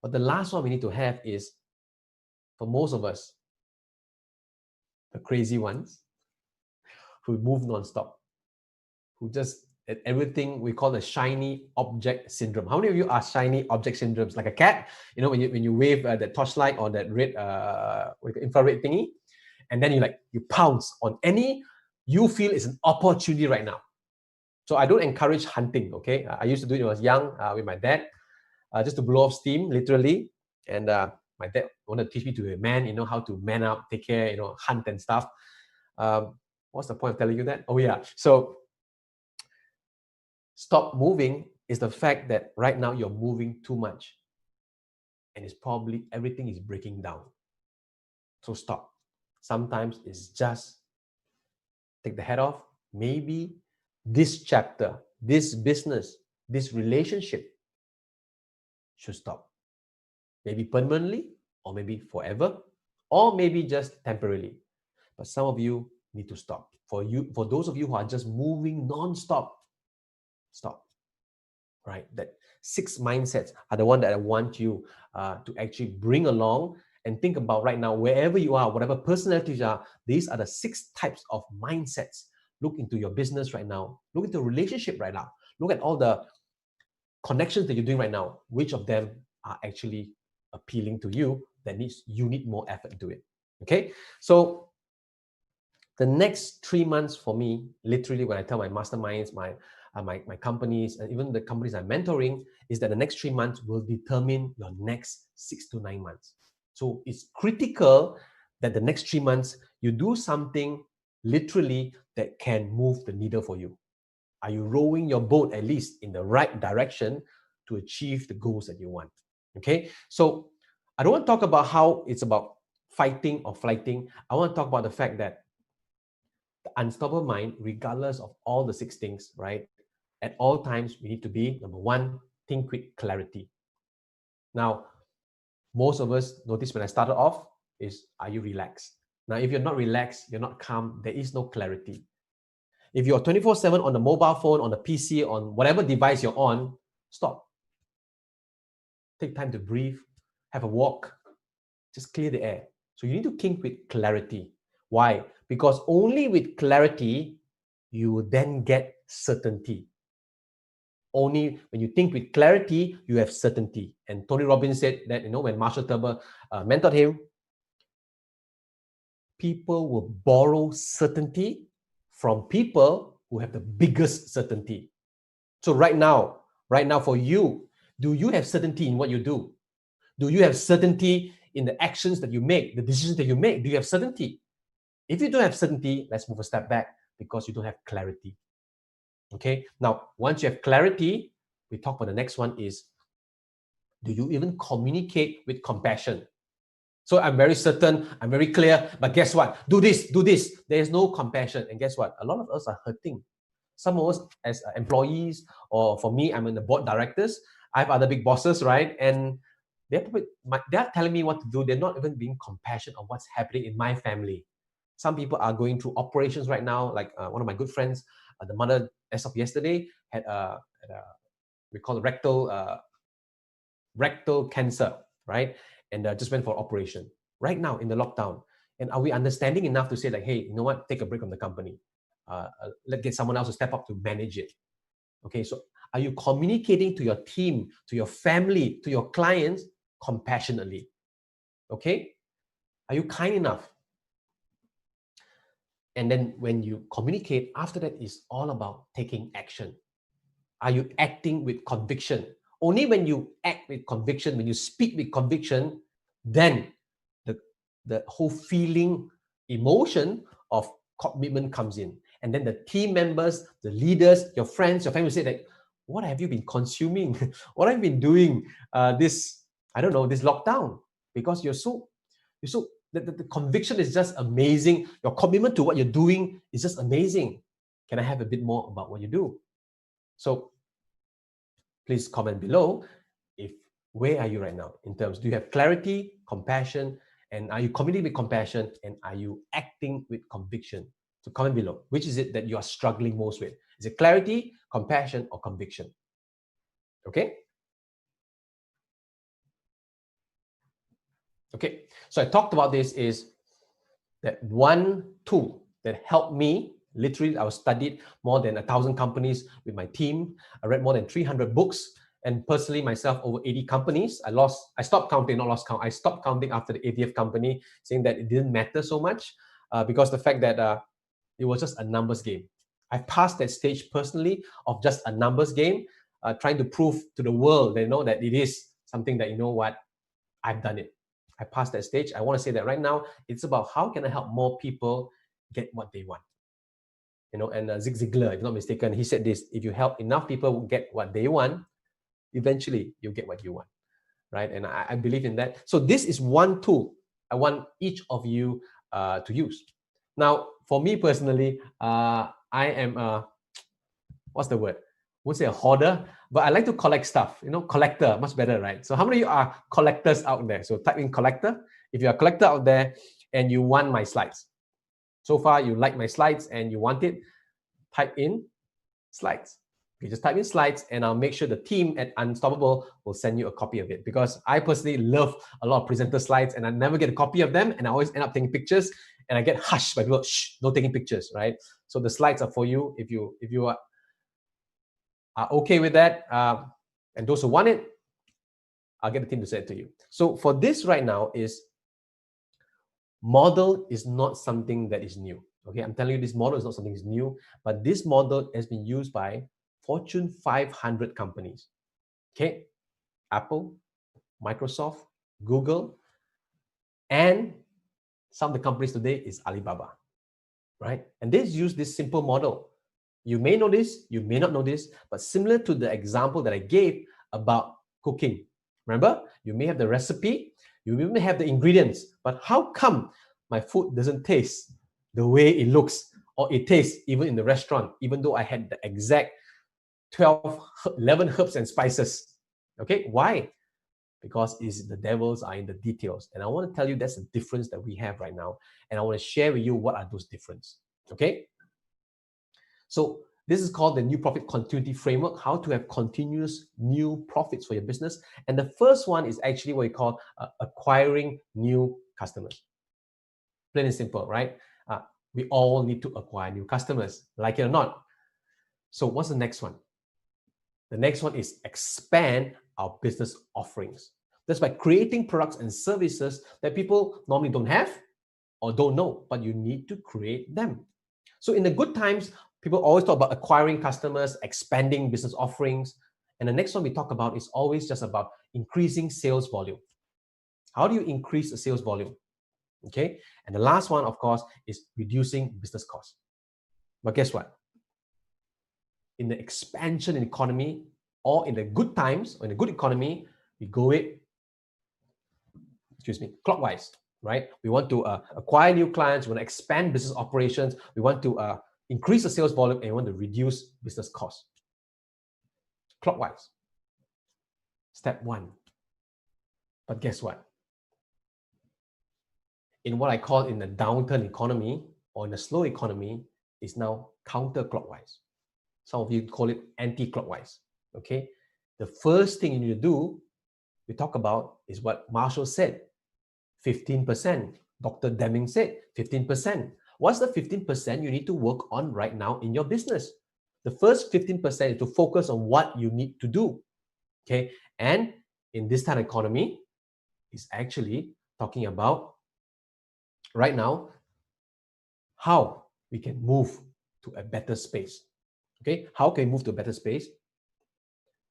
But the last one we need to have is, for most of us, the crazy ones who move non-stop, who just at everything we call the shiny object syndrome. How many of you are shiny object syndromes? Like a cat, when you wave that torchlight or that red infrared thingy, and then you pounce on any you feel is an opportunity right now. So I don't encourage hunting. Okay, I used to do it when I was young with my dad, just to blow off steam, literally. And my dad wanted to teach me to be a man, how to man up, take care, hunt and stuff. What's the point of telling you that? Oh yeah, so stop moving is the fact that right now you're moving too much, and it's probably everything is breaking down. So stop. Sometimes it's just take the head off. Maybe this chapter, this business, this relationship should stop. Maybe permanently, or maybe forever, or maybe just temporarily. But some of you need to stop. For those of you who are just moving non-stop, stop. Right? That 6 mindsets are the one that I want you to actually bring along and think about right now, wherever you are, whatever personalities you are. These are the 6 types of mindsets. Look into your business right now. Look into relationship right now. Look at all the connections that you're doing right now. Which of them are actually appealing to you that you need more effort to it? Okay, so the next 3 months for me, literally, when I tell my masterminds, my companies, and even the companies I'm mentoring, is that the next 3 months will determine your next 6 to 9 months. So it's critical that the next 3 months you do something literally that can move the needle for you. Are you rowing your boat at least in the right direction to achieve the goals that you want? Okay, so I don't want to talk about how it's about fighting or flighting. I want to talk about the fact that the unstoppable mind, regardless of all the 6 things, right? At all times, we need to be, number 1, think with clarity. Now, most of us notice when I started off is, are you relaxed? Now, if you're not relaxed, you're not calm, there is no clarity. If you're 24/7 on the mobile phone, on the PC, on whatever device you're on, stop. Take time to breathe, have a walk, just clear the air. So you need to think with clarity. Why? Because only with clarity, you will then get certainty. Only when you think with clarity, you have certainty. And Tony Robbins said that, when Marshall Turber mentored him, people will borrow certainty from people who have the biggest certainty. So right now for you, do you have certainty in what you do? Do you have certainty in the actions that you make, the decisions that you make? Do you have certainty? If you don't have certainty, let's move a step back, because you don't have clarity. Okay, now once you have clarity, we talk about the next one is, do you even communicate with compassion? So I'm very certain, I'm very clear, but guess what? Do this. There's no compassion. And guess what? A lot of us are hurting. Some of us as employees, or for me, I'm in the board directors. I have other big bosses, right? And they're telling me what to do. They're not even being compassionate on what's happening in my family. Some people are going through operations right now. Like one of my good friends, the mother, as of yesterday, had we call it rectal cancer, right? And just went for operation right now in the lockdown. And are we understanding enough to say like, hey, you know what? Take a break from the company. Let's get someone else to step up to manage it. Okay, so are you communicating to your team, to your family, to your clients compassionately? Okay, are you kind enough? And then when you communicate, after that is all about taking action. Are you acting with conviction? Only when you act with conviction, when you speak with conviction, then the whole feeling, emotion of commitment comes in. And then the team members, the leaders, your friends, your family say that, what have you been consuming? What have you been doing this, I don't know, this lockdown? Because the conviction is just amazing. Your commitment to what you're doing is just amazing. Can I have a bit more about what you do? So please comment below if where are you right now in terms, do you have clarity, compassion, and are you committing with compassion, and are you acting with conviction? So comment below, which is it that you are struggling most with? Is it clarity, compassion, or conviction? Okay. Okay, so I talked about this is that one tool that helped me. Literally, I studied more than 1,000 companies with my team. I read more than 300 books, and personally myself, over 80 companies. I stopped counting, not lost count. I stopped counting after the 80th company, saying that it didn't matter so much because the fact that it was just a numbers game. I passed that stage personally of just a numbers game, trying to prove to the world that, that it is something that, what, I've done it. I passed that stage. I want to say that right now, it's about how can I help more people get what they want. And Zig Ziglar, if I'm not mistaken, he said this: if you help enough people get what they want, eventually you'll get what you want, right? And I believe in that. So this is one tool I want each of you to use. Now, for me personally, I am what's the word? I won't say a hoarder, but I like to collect stuff. Collector, much better, right? So how many of you are collectors out there? So type in collector. If you're a collector out there and you want my slides, so far you like my slides and you want it, type in slides. Okay, just type in slides, and I'll make sure the team at Unstoppable will send you a copy of it, because I personally love a lot of presenter slides and I never get a copy of them, and I always end up taking pictures, and I get hushed by people, shh, no taking pictures, right? So the slides are for you if you are okay with that, and those who want it, I'll get the team to send it to you. So for this right now is, model is not something that is new. Okay, I'm telling you, this model is not something that's new, but this model has been used by Fortune 500 companies. Okay, Apple, Microsoft, Google, and some of the companies today is Alibaba, right? And they use this simple model. You may know this, you may not know this, but similar to the example that I gave about cooking. Remember, you may have the recipe, you may have the ingredients, but how come my food doesn't taste the way it looks, or it tastes even in the restaurant, even though I had the exact 11 herbs and spices? Okay, why? Because the devils are in the details. And I want to tell you that's the difference that we have right now. And I want to share with you what are those differences. Okay? So this is called the New Profit Continuity Framework, how to have continuous new profits for your business. And the first one is actually what we call acquiring new customers. Plain and simple, right? We all need to acquire new customers, like it or not. So what's the next one? The next one is expand our business offerings. That's by creating products and services that people normally don't have or don't know, but you need to create them. So in the good times, people always talk about acquiring customers, expanding business offerings. And the next one we talk about is always just about increasing sales volume. How do you increase the sales volume? Okay. And the last one, of course, is reducing business costs. But guess what? In the expansion in economy, or in the good times, or in a good economy, we go it, clockwise, right? We want to acquire new clients, we want to expand business operations, we want to increase the sales volume, and we want to reduce business costs. Clockwise. Step one. But guess what? In what I call in the downturn economy, or in a slow economy, is now counterclockwise. Some of you call it anti-clockwise. Okay, the first thing you need to do, we talk about, is what Marshall said, 15%. Dr. Deming said 15%. What's the 15% you need to work on right now in your business? The first 15% is to focus on what you need to do. Okay, and in this kind of economy, is actually talking about right now how we can move to a better space. Okay, how can we move to a better space?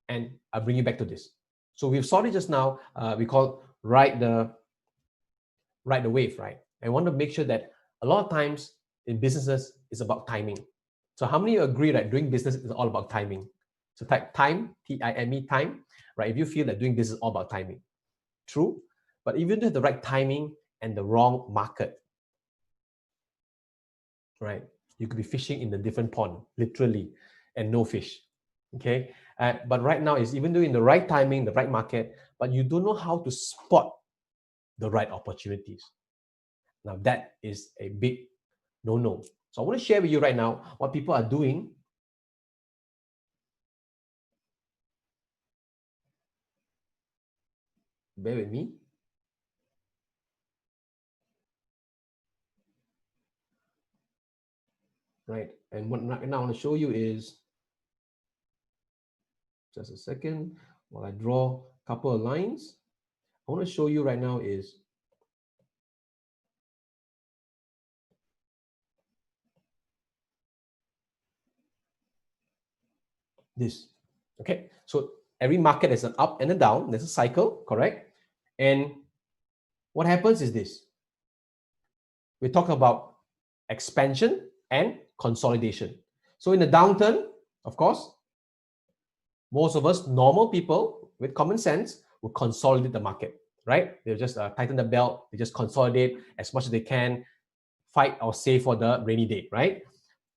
And I'll bring you back to this. So we've saw it just now. We call write the ride the wave, right? I want to make sure that a lot of times in businesses, it's about timing. So how many of you agree that doing business is all about timing? So type time, T-I-M-E, time, right? If you feel that doing business is all about timing, true. But if you don't have the right timing and the wrong market, right? You could be fishing in a different pond, literally, and no fish. Okay. But right now, is even doing the right timing, the right market, but you don't know how to spot the right opportunities. Now, that is a big no-no. So I want to share with you right now what people are doing. Bear with me. Right. And what right now I want to show you is, just a second, while I draw a couple of lines, I want to show you right now is this. Okay. So every market has an up and a down. There's a cycle, correct? And what happens is this. We talk about expansion and consolidation. So in the downturn, of course, most of us normal people with common sense will consolidate the market, right? They'll just tighten the belt, they just consolidate as much as they can, fight or save for the rainy day, right?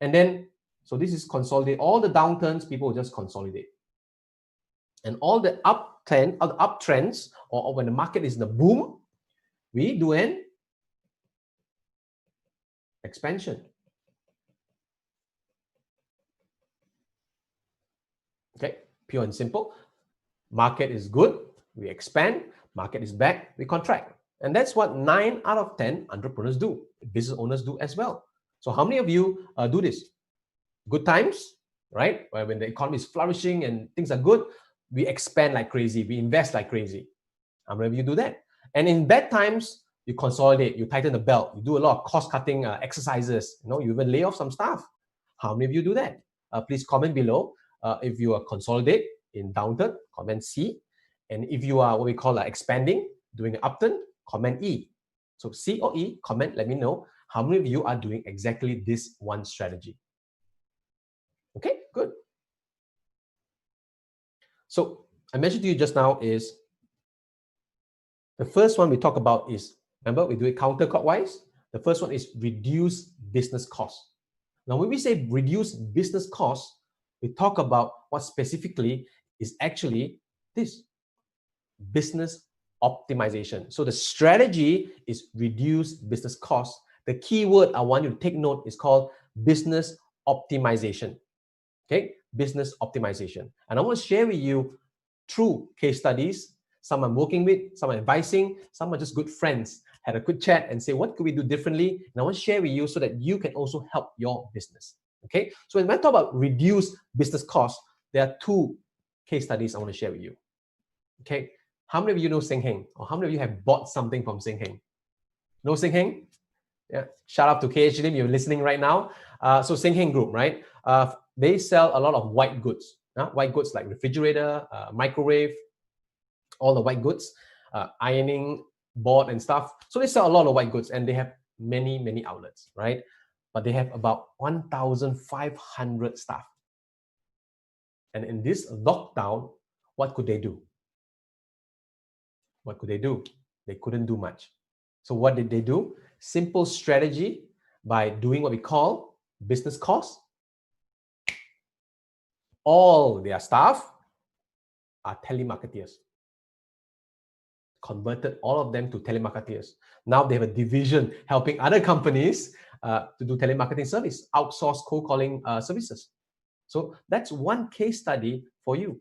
And then, so this is consolidate. All the downturns, people will just consolidate. And all the uptrends, or when the market is in the boom, we do an expansion. Okay, pure and simple. Market is good, we expand. Market is bad, we contract. And that's what 9 out of 10 entrepreneurs do. Business owners do as well. So how many of you do this? Good times, right? When the economy is flourishing and things are good, we expand like crazy. We invest like crazy. How many of you do that? And in bad times, you consolidate, you tighten the belt, you do a lot of cost-cutting exercises. You even lay off some staff. How many of you do that? Please comment below. If you are consolidate in downturn, comment C. And if you are what we call expanding, doing an upturn, comment E. So C or E, comment, let me know how many of you are doing exactly this one strategy. Okay, good. So I mentioned to you just now is the first one we talk about is, remember, we do it counterclockwise. The first one is reduce business costs. Now, when we say reduce business costs, we talk about what specifically is actually this business optimization. So the strategy is reduce business costs. The key word I want you to take note is called business optimization. Okay, business optimization. And I want to share with you true case studies. Some I'm working with, some I'm advising, some are just good friends. Had a quick chat and say, what could we do differently? And I want to share with you so that you can also help your business. Okay, so when I talk about reduce business costs, there are 2 case studies I want to share with you. Okay, how many of you know Seng Heng? Or how many of you have bought something from Seng Heng? Know Seng Heng? Yeah, shout out to KH Lim, you're listening right now. So Seng Heng Group, right? They sell a lot of white goods. White goods like refrigerator, microwave, all the white goods, ironing board and stuff. So they sell a lot of white goods and they have many, many outlets, right? But they have about 1,500 staff. And in this lockdown, what could they do? What could they do? They couldn't do much. So what did they do? Simple strategy by doing what we call business costs. All their staff are telemarketers. Converted all of them to telemarketers. Now they have a division helping other companies to do telemarketing service, outsource cold calling services. So that's one case study for you.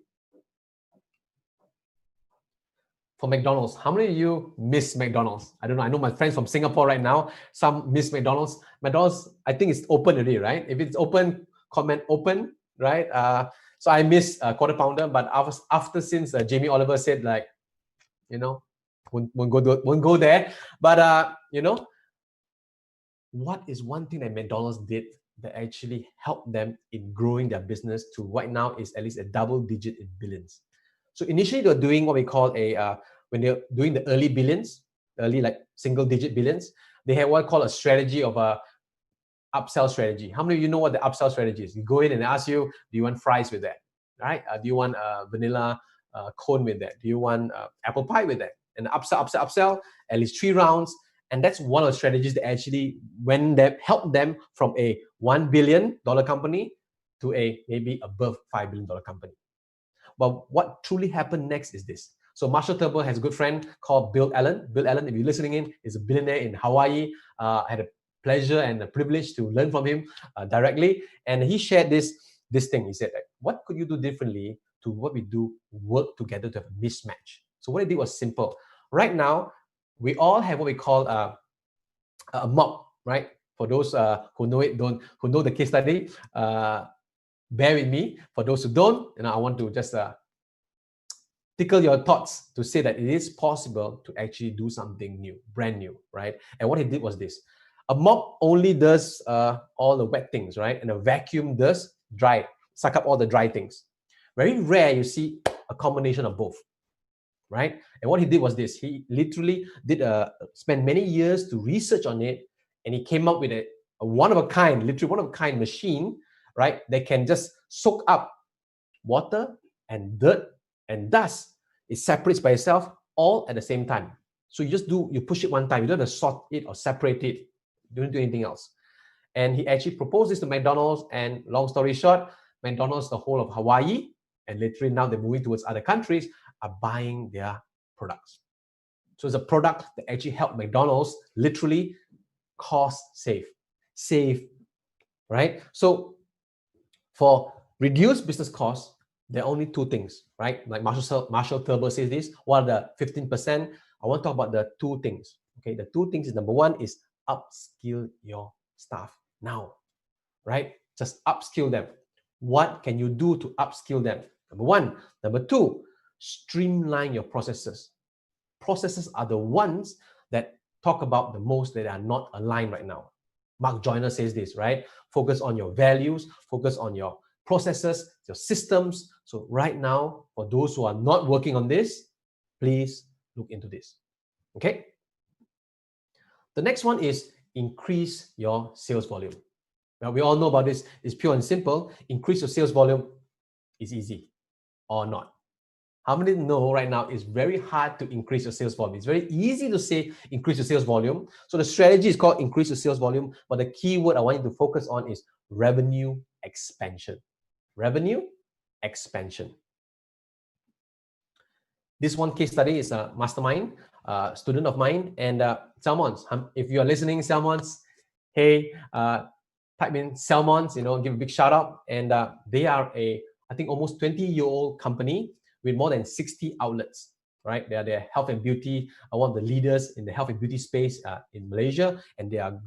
For McDonald's, how many of you miss McDonald's? I don't know. I know my friends from Singapore right now, some miss McDonald's. McDonald's, I think it's open already, right? If it's open, comment open, right? So I miss Quarter Pounder, but after since Jamie Oliver said won't go there. But what is one thing that McDonald's did that actually helped them in growing their business to right now is at least a double digit in billions? So initially they were doing what we call when they're doing the early billions, early, like single-digit billions. They had what called a strategy of a upsell strategy. How many of you know what the upsell strategy is? You go in and ask you, do you want fries with that? Right? Do you want vanilla cone with that? Do you want apple pie with that? And upsell, at least 3 rounds. And that's one of the strategies that actually helped them from a $1 billion company to a maybe above $5 billion company. But what truly happened next is this. So Marshall Turbo has a good friend called Bill Allen. Bill Allen, if you're listening in, is a billionaire in Hawaii. I had a pleasure and a privilege to learn from him directly. And he shared this thing. He said, what could you do differently to what we do, work together to have a mismatch? So what he did was simple. Right now, we all have what we call a mob, right? For those who know it, who know the case study, bear with me. For those who don't, I want to just tickle your thoughts to say that it is possible to actually do something new, brand new, right? And what he did was this. A mop only does all the wet things, right? And a vacuum does dry, suck up all the dry things. Very rare you see a combination of both, right? And what he did was this. He literally did spend many years to research on it, and he came up with a one-of-a-kind, literally one-of-a-kind machine, right? That can just soak up water and dirt and dust. It separates by itself all at the same time. So you push it one time. You don't have to sort it or separate it. You don't do anything else. And he actually proposed this to McDonald's, and long story short, McDonald's, the whole of Hawaii, and literally now they're moving towards other countries, are buying their products. So it's a product that actually helped McDonald's literally cost save, right? So for reduced business costs, there are only 2 things, right? Like Marshall Turbo says this. What are the 15%? I want to talk about the 2 things. Okay, the 2 things is, number 1 is upskill your staff now, right? Just upskill them. What can you do to upskill them? Number 1. Number 2, streamline your processes. Processes are the ones that talk about the most that are not aligned right now. Mark Joyner says this, right? Focus on your values, focus on your processes, your systems. So right now, for those who are not working on this, please look into this. Okay? The next one is increase your sales volume. Now, we all know about this. It's pure and simple. Increase your sales volume is easy or not. How many know right now it's very hard to increase your sales volume? It's very easy to say increase your sales volume. So the strategy is called increase your sales volume, but the key word I want you to focus on is revenue expansion. Revenue expansion. This one case study is a mastermind, student of mine, and Salmons. If you are listening, Salmons, hey, type in Salmons, give a big shout out. And they are I think almost 20-year-old company with more than 60 outlets, right? They are health and beauty, one of the leaders in the health and beauty space in Malaysia, and they are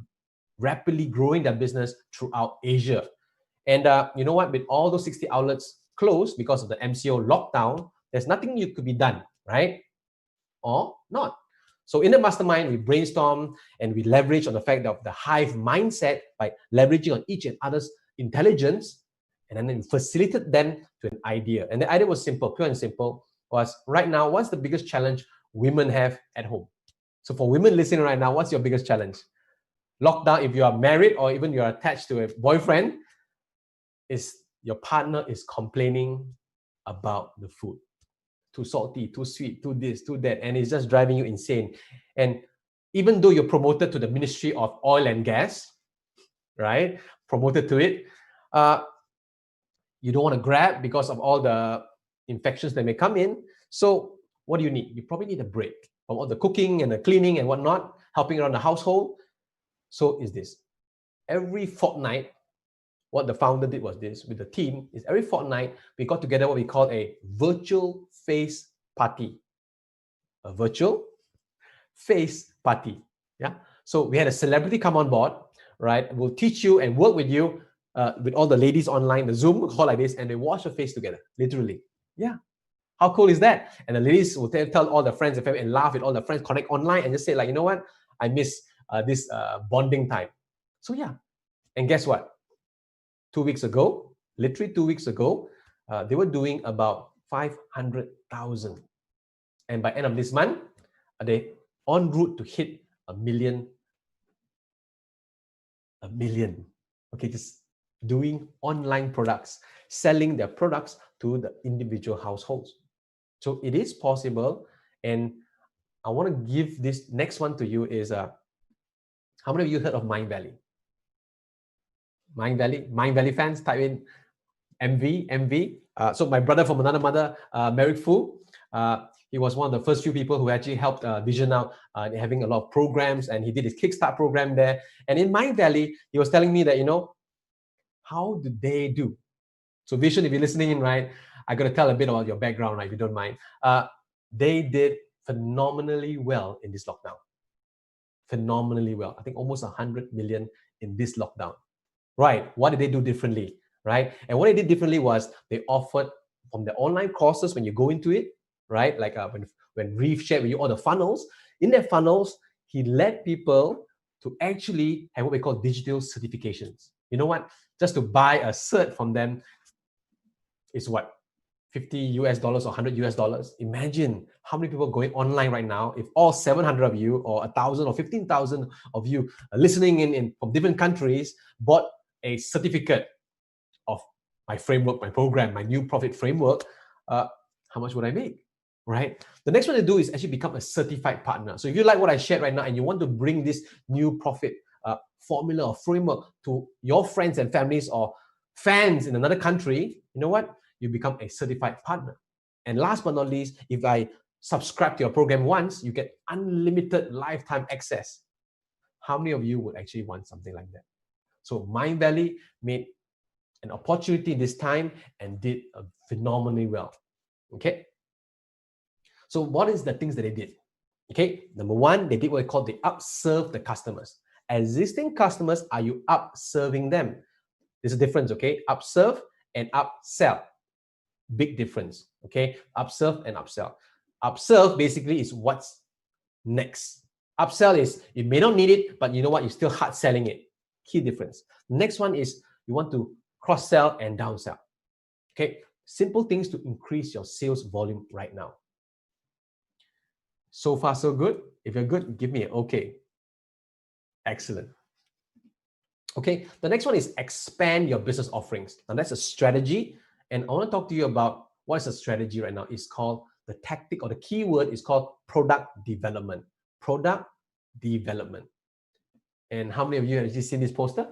rapidly growing their business throughout Asia. And you know what? With all those 60 outlets closed because of the MCO lockdown, there's nothing you could be done, right? Or not. So in the mastermind, we brainstorm and we leverage on the fact of the hive mindset by leveraging on each and other's intelligence, and then we facilitate them to an idea. And the idea was simple, pure and simple, was right now, what's the biggest challenge women have at home? So for women listening right now, what's your biggest challenge? Lockdown, if you are married or even you're attached to a boyfriend, is your partner is complaining about the food. Too salty, too sweet, too this, too that, and it's just driving you insane. And even though you're promoted to the Ministry of Oil and Gas, right? Promoted to it, you don't want to grab because of all the infections that may come in. So what do you need? You probably need a break from all the cooking and the cleaning and whatnot, helping around the household. So is this. Every fortnight, what the founder did was this with the team, is every fortnight, we got together what we call a virtual face party. A virtual face party. Yeah. So we had a celebrity come on board, right? We'll teach you and work with you with all the ladies online, the Zoom call like this, and they wash your face together, literally. Yeah. How cool is that? And the ladies will tell all the friends and family and laugh with all the friends, connect online and just say, like, you know what? I miss this bonding time. So yeah. And guess what? 2 weeks ago, literally 2 weeks ago, they were doing about 500,000. And by end of this month, they en route to hit a million. Okay, just doing online products, selling their products to the individual households. So it is possible. And I want to give this next one to you is how many of you heard of Mind Valley? Mind Valley fans, type in MV. So my brother from another mother, Merrick Fu, he was one of the first few people who actually helped Vision out having a lot of programs, and he did his Kickstart program there. And in Mind Valley, he was telling me that, how do they do? So Vision, if you're listening in, right, I got to tell a bit about your background, right, if you don't mind. They did phenomenally well in this lockdown. Phenomenally well. I think almost 100 million in this lockdown. Right. What did they do differently? Right. And what they did differently was they offered from the online courses when you go into it, right? Like when Reef shared with you all the funnels, in their funnels, he led people to actually have what we call digital certifications. You know what? Just to buy a cert from them is what? $50 or $100. Imagine how many people are going online right now. If all 700 of you or 1,000 or 15,000 of you listening in from different countries bought a certificate of my framework, my program, my new profit framework, how much would I make? Right? The next one to do is actually become a certified partner. So if you like what I shared right now and you want to bring this new profit formula or framework to your friends and families or fans in another country, you know what? You become a certified partner. And last but not least, if I subscribe to your program once, you get unlimited lifetime access. How many of you would actually want something like that? So Mind Valley made an opportunity this time and did phenomenally well. Okay. So what is the things that they did? Okay. Number one, they did what they call they upserve the customers. Existing customers, are you upserving them? There's a difference. Okay. Upserve and upsell. Big difference. Okay. Upserve and upsell. Upserve basically is what's next. Upsell is you may not need it, but you know what? You're still hard selling it. Key difference. Next one is you want to cross-sell and downsell. Okay, simple things to increase your sales volume right now. So far, so good. If you're good, give me an okay. Excellent. Okay, the next one is expand your business offerings. Now that's a strategy. And I want to talk to you about what is a strategy right now. It's called the tactic, or the keyword is called product development. Product development. And how many of you have actually seen this poster?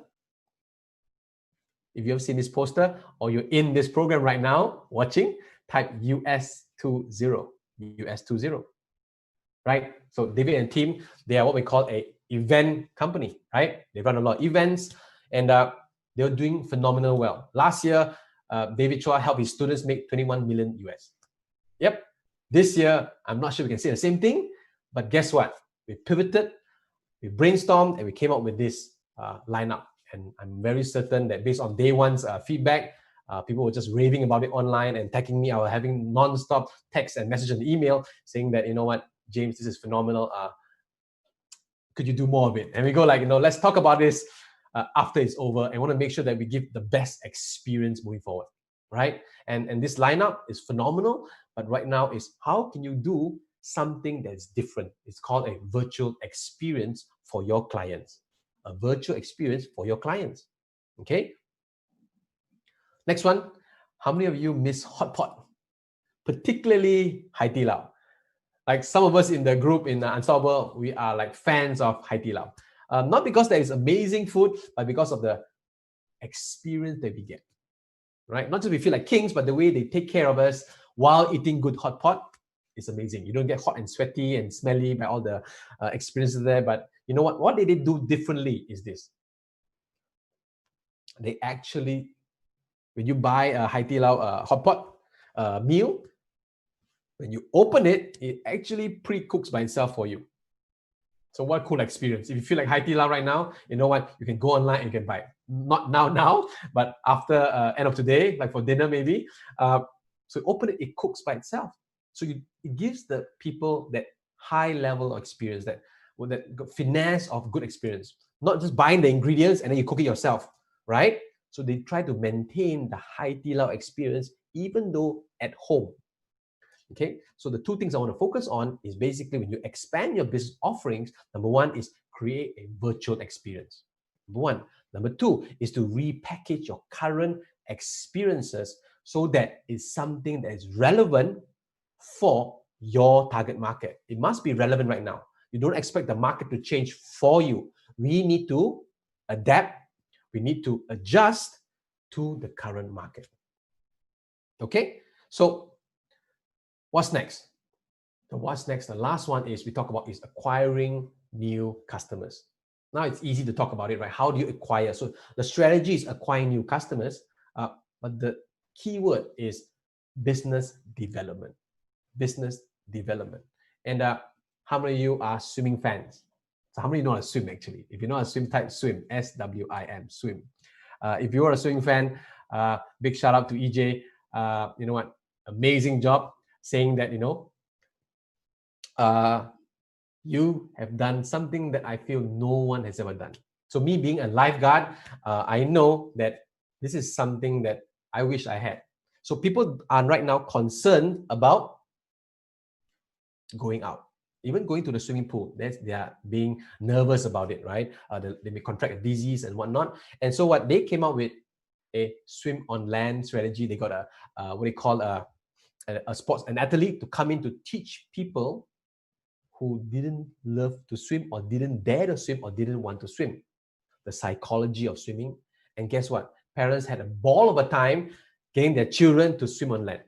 If you have seen this poster or you're in this program right now watching, type US20, US20, right? So David and team, they are what we call a event company, right? They run a lot of events and they're doing phenomenal well. Last year, David Chua helped his students make 21 million US. Yep. This year, I'm not sure we can say the same thing, but guess what? We pivoted, we brainstormed, and we came up with this lineup. And I'm very certain that based on day one's feedback, people were just raving about it online and tagging me. I was having non-stop text and message and email saying that, you know what, James, this is phenomenal. Could you do more of it? And we go like, let's talk about this after it's over. And want to make sure that we give the best experience moving forward, right? And this lineup is phenomenal. But right now is how can you do something that's different? It's called a virtual experience for your clients. A virtual experience for your clients. Okay. Next one. How many of you miss hot pot? Particularly Hai Di Lao. Like some of us in the group in Unstoppable, we are like fans of Hai Di Lao. Not because there is amazing food, but because of the experience that we get. Right? Not just we feel like kings, but the way they take care of us while eating good hot pot is amazing. You don't get hot and sweaty and smelly by all the experiences there. But you know what? What did they do differently is this. They actually, when you buy a Hai Di Lao hot pot meal, when you open it, it actually pre-cooks by itself for you. So what a cool experience. If you feel like Hai Di Lao right now, you know what? You can go online and you can buy it. Not now, but after end of today, like for dinner maybe. So open it, it cooks by itself. So it gives the people that high level of experience, that finesse of good experience. Not just buying the ingredients and then you cook it yourself, right? So they try to maintain the Hai Di Lao experience even though at home. Okay, so the two things I want to focus on is basically when you expand your business offerings, number one is create a virtual experience. Number one. Number two is to repackage your current experiences so that it's something that is relevant for your target market. It must be relevant right now. You don't expect the market to change for you. We need to adapt. We need to adjust to the current market. Okay, so what's next? What's next? The last one is we talk about is acquiring new customers. Now it's easy to talk about it, right? How do you acquire? So the strategy is acquiring new customers, but the key word is business development. Business development. And how many of you are swimming fans? So how many know how to swim actually? If you know how to swim, type swim, S-W-I-M, swim. If you are a swimming fan, big shout out to EJ. You know what? Amazing job saying that, you have done something that I feel no one has ever done. So me being a lifeguard, I know that this is something that I wish I had. So people are right now concerned about going out, even going to the swimming pool. They are being nervous about it, right? They may contract a disease and whatnot. And so what they came up with a swim on land strategy. They got what they call an athlete to come in to teach people who didn't love to swim or didn't dare to swim or didn't want to swim, the psychology of swimming. And guess what? Parents had a ball of a time getting their children to swim on land.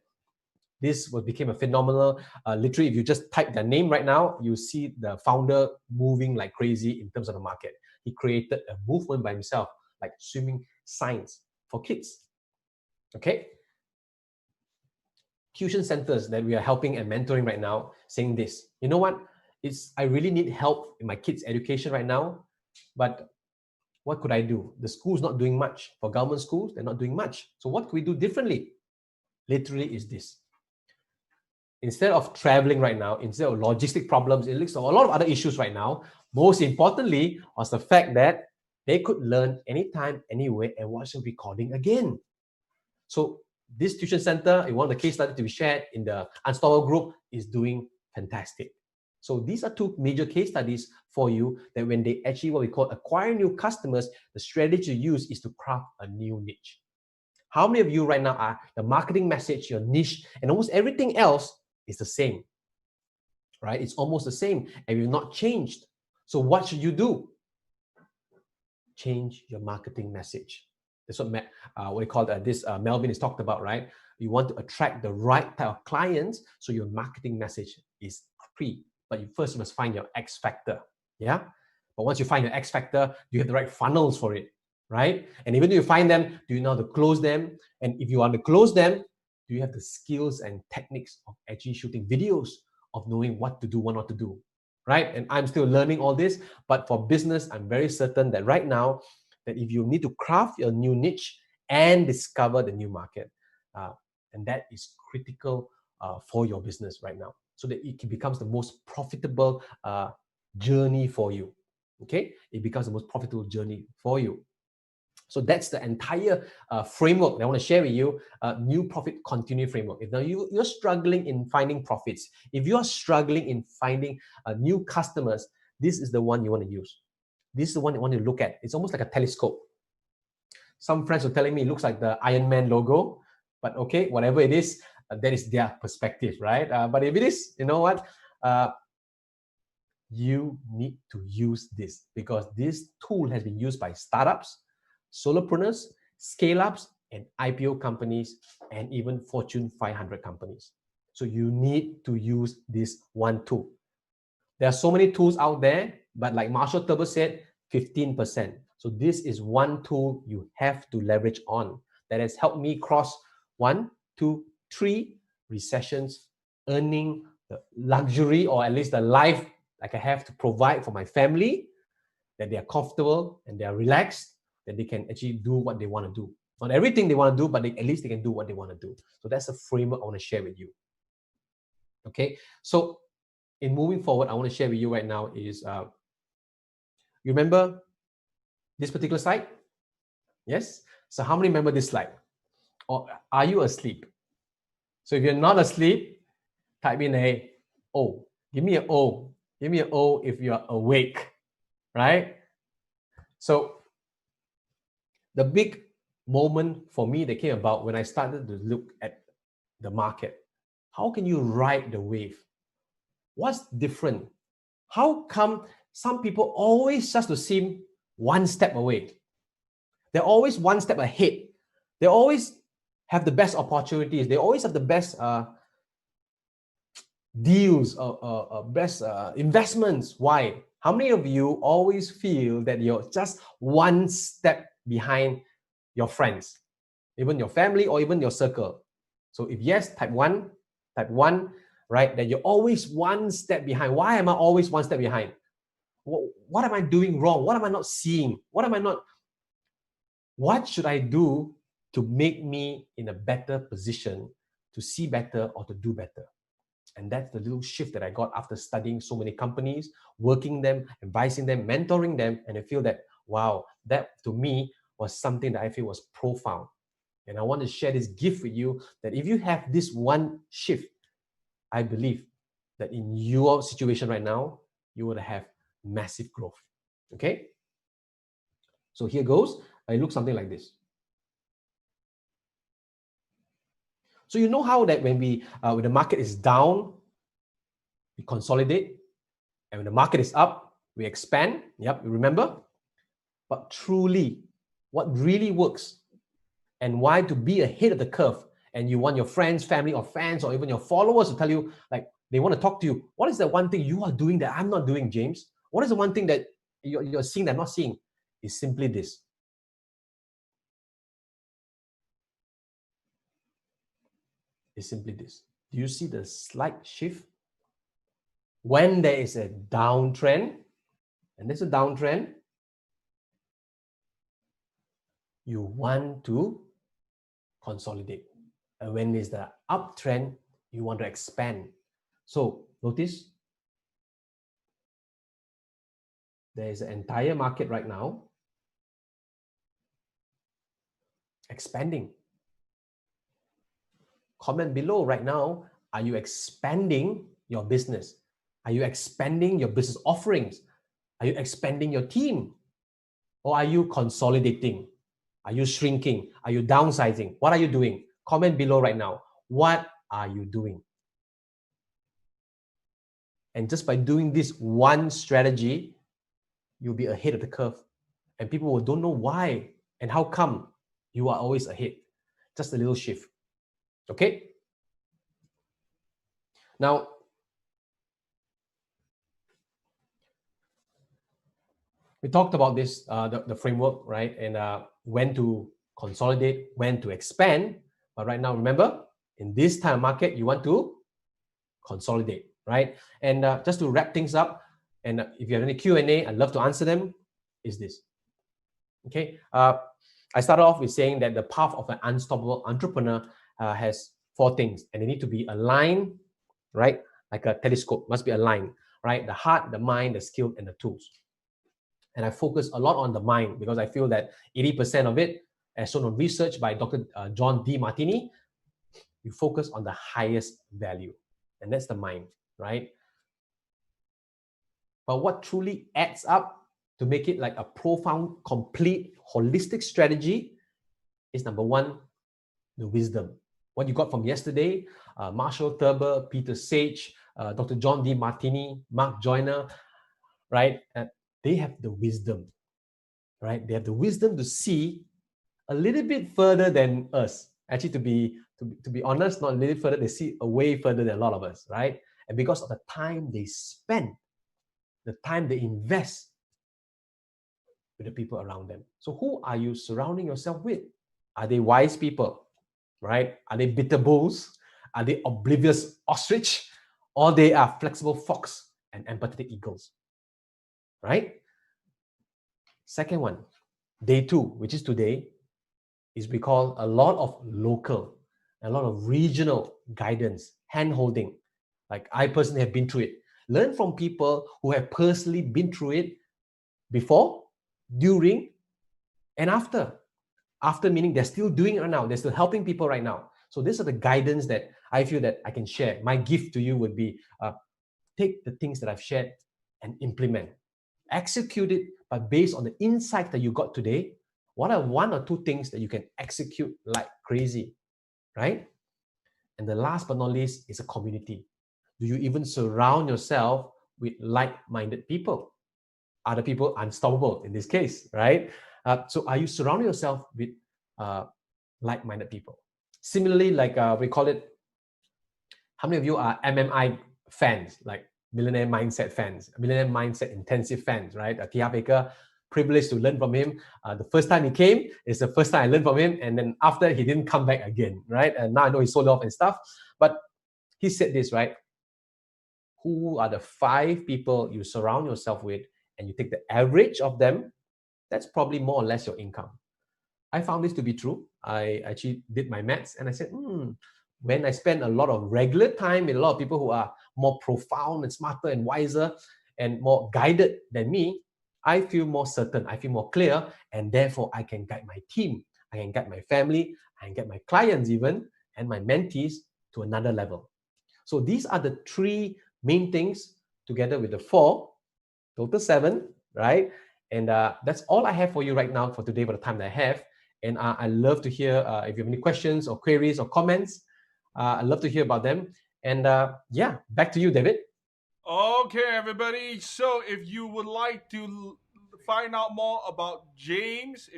This became a phenomenal, literally, if you just type their name right now, you see the founder moving like crazy in terms of the market. He created a movement by himself, like swimming science for kids. Okay? Tuition centers that we are helping and mentoring right now saying this, you know what? I really need help in my kids' education right now, but what could I do? The school's not doing much. For government schools, they're not doing much. So what can we do differently? Literally is this. Instead of traveling right now, instead of logistic problems, it looks at a lot of other issues right now. Most importantly was the fact that they could learn anytime, anywhere, and watch the recording again. So this tuition center, in one of the case studies to be shared in the Unstoppable group, is doing fantastic. So these are two major case studies for you that when they actually what we call acquire new customers, the strategy to use is to craft a new niche. How many of you right now are the marketing message, your niche, and almost everything else is the same, right? It's almost the same and you've not changed. So what should you do? Change your marketing message. That's what we call this Melvin is talked about, right? You want to attract the right type of clients, so your marketing message is key. But you first must find your X factor, yeah? But once you find your X factor, you have the right funnels for it, right? And even if you find them, do you know how to close them? And if you want to close them, do you have the skills and techniques of actually shooting videos, of knowing what to do, what not to do, right? And I'm still learning all this, but for business, I'm very certain that right now, that if you need to craft your new niche and discover the new market, and that is critical for your business right now, so that it becomes the most profitable journey for you. Okay, it becomes the most profitable journey for you. So that's the entire framework that I want to share with you, new profit continue framework. If now you're struggling in finding profits, if you're struggling in finding new customers, this is the one you want to use. This is the one you want to look at. It's almost like a telescope. Some friends are telling me it looks like the Iron Man logo, but okay, whatever it is, that is their perspective, right? But if it is, you know what? You need to use this, because this tool has been used by startups, solopreneurs, scale-ups, and IPO companies, and even Fortune 500 companies. So you need to use this one tool. There are so many tools out there, but like Marshall Turbo said, 15%. So this is one tool you have to leverage on that has helped me cross 1, 2, 3 recessions, earning the luxury, or at least the life like I have to provide for my family, that they are comfortable and they are relaxed, that they can actually do what they want to do. Not everything they want to do, but at least they can do what they want to do. So that's the framework I want to share with you. Okay, so in moving forward, I want to share with you right now is, you remember this particular slide? Yes? So how many remember this slide? Or are you asleep? So if you're not asleep, Type in a O. Give me an O. Give me an O if you're awake, right? So the big moment for me that came about when I started to look at the market. How can you ride the wave? What's different? How come some people always just to seem one step away? They're always one step ahead. They always have the best opportunities. They always have the best deals or best investments. Why? How many of you always feel that you're just one step behind your friends, even your family or even your circle? So if yes, type one, right? That you're always one step behind. Why am I always one step behind? What am I doing wrong? What am I not seeing? What should I do to make me in a better position to see better or to do better? And that's the little shift that I got after studying so many companies, working them, advising them, mentoring them. And I feel that, wow, that to me was something that I feel was profound. And I want to share this gift with you that if you have this one shift, I believe that in your situation right now, you will have massive growth. Okay? So here goes. It looks something like this. So you know how that when the market is down, we consolidate, and when the market is up, we expand. Yep, you remember? But truly, what really works and why to be ahead of the curve, and you want your friends, family, or fans, or even your followers to tell you, like, they want to talk to you. What is the one thing you are doing that I'm not doing, James? What is the one thing that you're seeing that I'm not seeing? Is simply this. Is simply this. Do you see the slight shift? When there is a downtrend, and there's a downtrend, you want to consolidate. And when there's the uptrend, you want to expand. So notice there is an entire market right now expanding. Comment below right now, are you expanding your business? Are you expanding your business offerings? Are you expanding your team? Or are you consolidating? Are you shrinking? Are you downsizing? What are you doing? Comment below right now. What are you doing? And just by doing this one strategy, you'll be ahead of the curve. And people will don't know why and how come you are always ahead. Just a little shift. Okay? Now, we talked about this, the framework, right? And when to consolidate, when to expand. But right now, remember, in this time of market, you want to consolidate, right? And just to wrap things up, and if you have any Q&A, I'd love to answer them, is this. Okay? I started off with saying that the path of an unstoppable entrepreneur has 4 things, and they need to be aligned, right? Like a telescope, must be aligned, right? The heart, the mind, the skill, and the tools. And I focus a lot on the mind because I feel that 80% of it, as shown on research by Dr. John D. Martini, you focus on the highest value, and that's the mind, right? But what truly adds up to make it like a profound, complete, holistic strategy is number 1, the wisdom. What you got from yesterday, Marshall Thurber, Peter Sage, Dr. John D. Martini, Mark Joyner, right? They have the wisdom, right? They have the wisdom to see a little bit further than us. Actually, to be honest, not a little further, they see a way further than a lot of us, right? And because of the time they spend, the time they invest with the people around them. So who are you surrounding yourself with? Are they wise people, right? Are they bitter bulls? Are they oblivious ostrich? Or they are flexible fox and empathetic eagles, right? Second one, day 2, which is today, is we call a lot of local, a lot of regional guidance, hand-holding. Like I personally have been through it. Learn from people who have personally been through it before, during, and after. After meaning they're still doing it right now. They're still helping people right now. So these are the guidance that I feel that I can share. My gift to you would be take the things that I've shared and implement. Execute it, but based on the insight that you got today, what are one or two things that you can execute like crazy, right? And the last but not least is a community. Do you even surround yourself with like-minded people? Are the people unstoppable in this case, right? So are you surrounding yourself with like-minded people? Similarly, like we call it, how many of you are MMI fans, like Millionaire Mindset fans, Millionaire Mindset Intensive fans, right? T.R. Baker, privileged to learn from him. The first time he came, it's the first time I learned from him. And then after, he didn't come back again, right? And now I know he sold off and stuff. But he said this, right? Who are the 5 people you surround yourself with, and you take the average of them, that's probably more or less your income. I found this to be true. I actually did my maths and I said, when I spend a lot of regular time with a lot of people who are more profound and smarter and wiser and more guided than me, I feel more certain, I feel more clear, and therefore I can guide my team, I can guide my family, I can get my clients even, and my mentees to another level. So these are the 3 main things together with the 4, total 7, right? And that's all I have for you right now for today, for the time that I have. And I love to hear if you have any questions or queries or comments. I'd love to hear about them. And yeah, back to you, David. Okay, everybody. So, if you would like to find out more about James,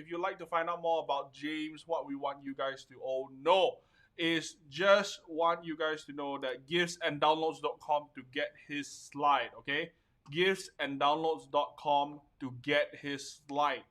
what we want you guys to all know is just want you guys to know that giftsanddownloads.com to get his slide, okay? Giftsanddownloads.com to get his slide.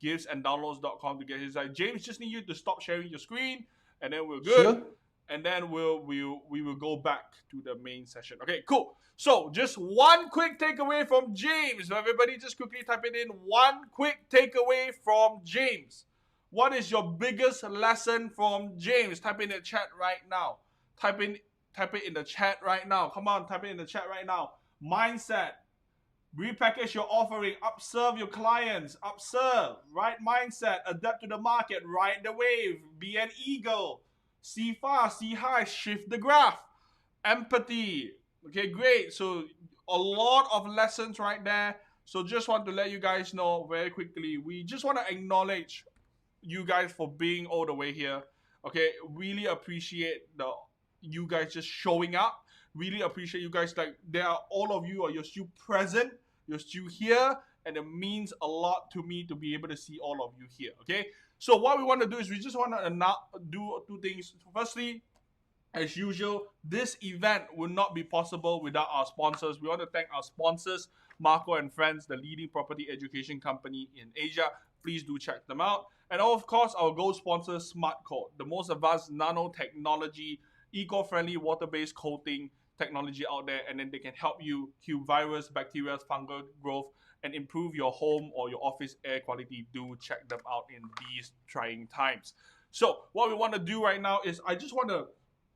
Giftsanddownloads.com to get his slide. James just need you to stop sharing your screen and then we're good. Sure. And then we will go back to the main session. Okay, cool. So just one quick takeaway from James. So everybody just quickly type it in. One quick takeaway from James. What is your biggest lesson from James? Type in the chat right now. Type it in the chat right now. Come on, type it in the chat right now. Mindset. Repackage your offering, upserve your clients, upserve, right mindset, adapt to the market, ride the wave, be an eagle, see far, see high, shift the graph, empathy. Okay, great. So a lot of lessons right there. So just want to let you guys know very quickly. We just want to acknowledge you guys for being all the way here. Okay, really appreciate you guys just showing up. Really appreciate you guys. Like there are all of you, you're still present, you're still here, and it means a lot to me to be able to see all of you here. Okay, so what we want to do is we just want to do 2 things. Firstly, as usual, this event would not be possible without our sponsors. We want to thank our sponsors, Marco and Friends, the leading property education company in Asia. Please do check them out. And of course, our gold sponsor, SmartCoat, the most advanced nanotechnology, eco-friendly water-based coating technology out there. And then they can help you kill virus, bacteria, fungal growth, and improve your home or your office air quality. Do check them out in these trying times. So what we want to do right now is I just want to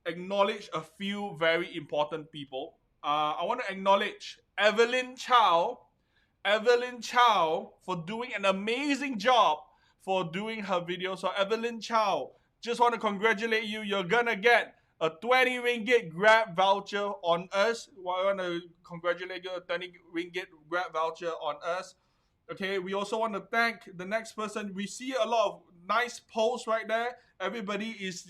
acknowledge a few very important people. I want to acknowledge Evelyn Chow. Evelyn Chow for doing an amazing job for doing her video. So Evelyn Chow, just want to congratulate you. You're gonna get a 20 ringgit Grab voucher on us. I want to congratulate you, a 20 ringgit Grab voucher on us. Okay, we also want to thank the next person. We see a lot of nice posts right there. Everybody is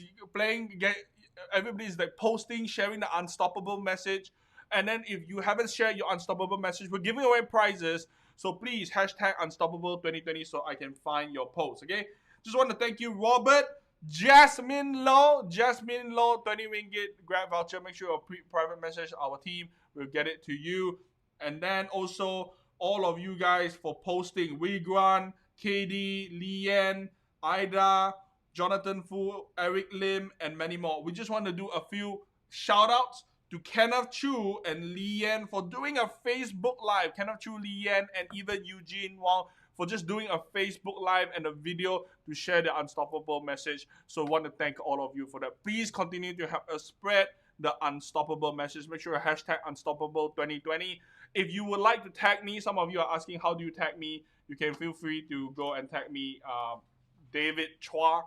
everybody is like posting, sharing the unstoppable message. And then if you haven't shared your unstoppable message, we're giving away prizes. So please hashtag unstoppable 2020 so I can find your post. Okay. Just want to thank you, Robert, Jasmine Low, 20 ringgit Grab voucher. Make sure you private message our team. We'll get it to you. And then also all of you guys for posting. Wigran, KD, Lian, Ida, Jonathan Fu, Eric Lim, and many more. We just want to do a few shout outs to Kenneth Chu and Lian for doing a Facebook Live. Kenneth Chu, Lian, and even Eugene Wang for just doing a Facebook Live and a video to share the unstoppable message. So I want to thank all of you for that. Please continue to help us spread the unstoppable message. Make sure you hashtag unstoppable 2020. If you would like to tag me, some of you are asking how do you tag me. You can feel free to go and tag me, David Chua.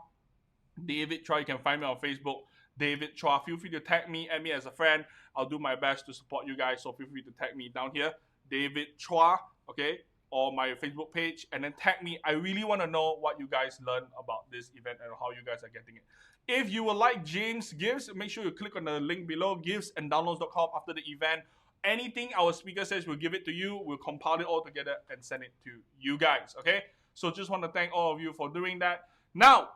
David Chua, you can find me on Facebook. David Chua. Feel free to tag me, add me as a friend. I'll do my best to support you guys. So feel free to tag me down here, David Chua, okay, or my Facebook page, and then tag me. I really want to know what you guys learned about this event and how you guys are getting it. If you would like James' gifts, make sure you click on the link below, giftsanddownloads.com. After the event, anything our speaker says, we'll give it to you. We'll compile it all together and send it to you guys, okay? So just want to thank all of you for doing that. Now,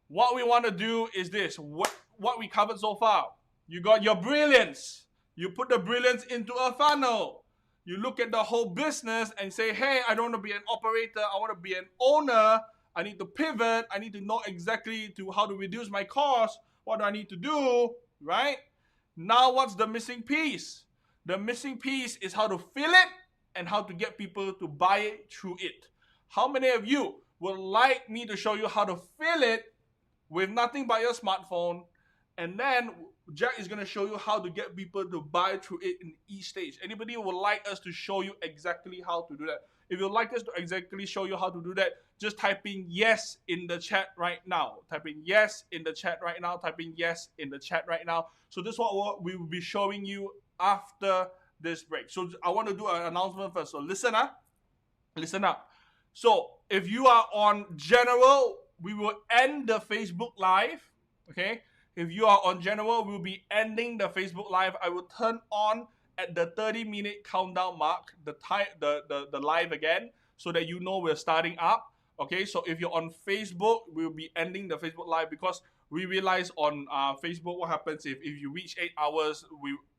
what we want to do is this. What we covered so far. You got your brilliance. You put the brilliance into a funnel. You look at the whole business and say, hey, I don't want to be an operator. I want to be an owner. I need to pivot. I need to know exactly to how to reduce my cost. What do I need to do, right? Now, what's the missing piece? The missing piece is how to fill it and how to get people to buy it through it. How many of you would like me to show you how to fill it with nothing but your smartphone? And then Jack is going to show you how to get people to buy through it in each stage. Anybody would like us to show you exactly how to do that? If you'd like us to exactly show you how to do that, just type in yes in the chat right now. Type in yes in the chat right now. Type in yes in the chat right now. So this is what we will be showing you after this break. So I want to do an announcement first. So listen up. Listen up. So if you are on general, we will end the Facebook Live. Okay. If you are on general, we'll be ending the Facebook Live. I will turn on at the 30-minute countdown mark, the live again, so that you know we're starting up. Okay, so if you're on Facebook, we'll be ending the Facebook Live because we realize on Facebook what happens if you reach 8 hours,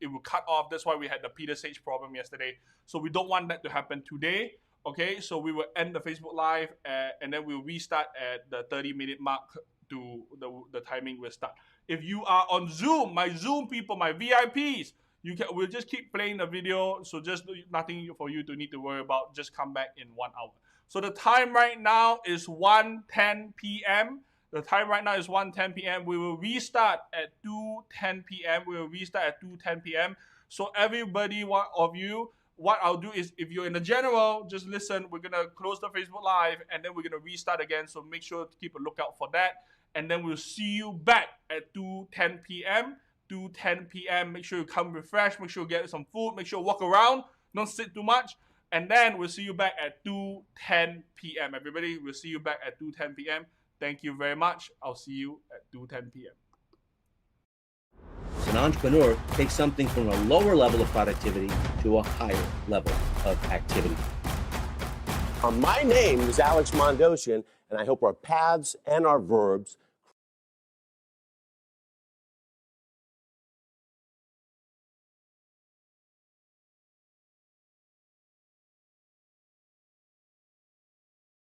it will cut off. That's why we had the Peter Sage problem yesterday. So we don't want that to happen today. Okay, so we will end the Facebook Live and then we'll restart at the 30-minute mark to the timing will start. If you are on Zoom, my Zoom people, my VIPs, we'll just keep playing the video. So just nothing for you to need to worry about. Just come back in 1 hour. So the time right now is 1:10 p.m. The time right now is 1:10 p.m. We will restart at 2:10 p.m. We will restart at 2:10 p.m. So everybody, one of you, what I'll do is if you're in the general, just listen. We're going to close the Facebook Live and then we're going to restart again. So make sure to keep a lookout for that. And then we'll see you back at 2:10 p.m. 2:10 p.m. Make sure you come refreshed. Make sure you get some food. Make sure you walk around. Don't sit too much. And then we'll see you back at 2:10 p.m. Everybody, we'll see you back at 2:10 p.m. Thank you very much. I'll see you at 2:10 p.m. An entrepreneur takes something from a lower level of productivity to a higher level of activity. My name is Alex Mondosian, and I hope our paths and our verbs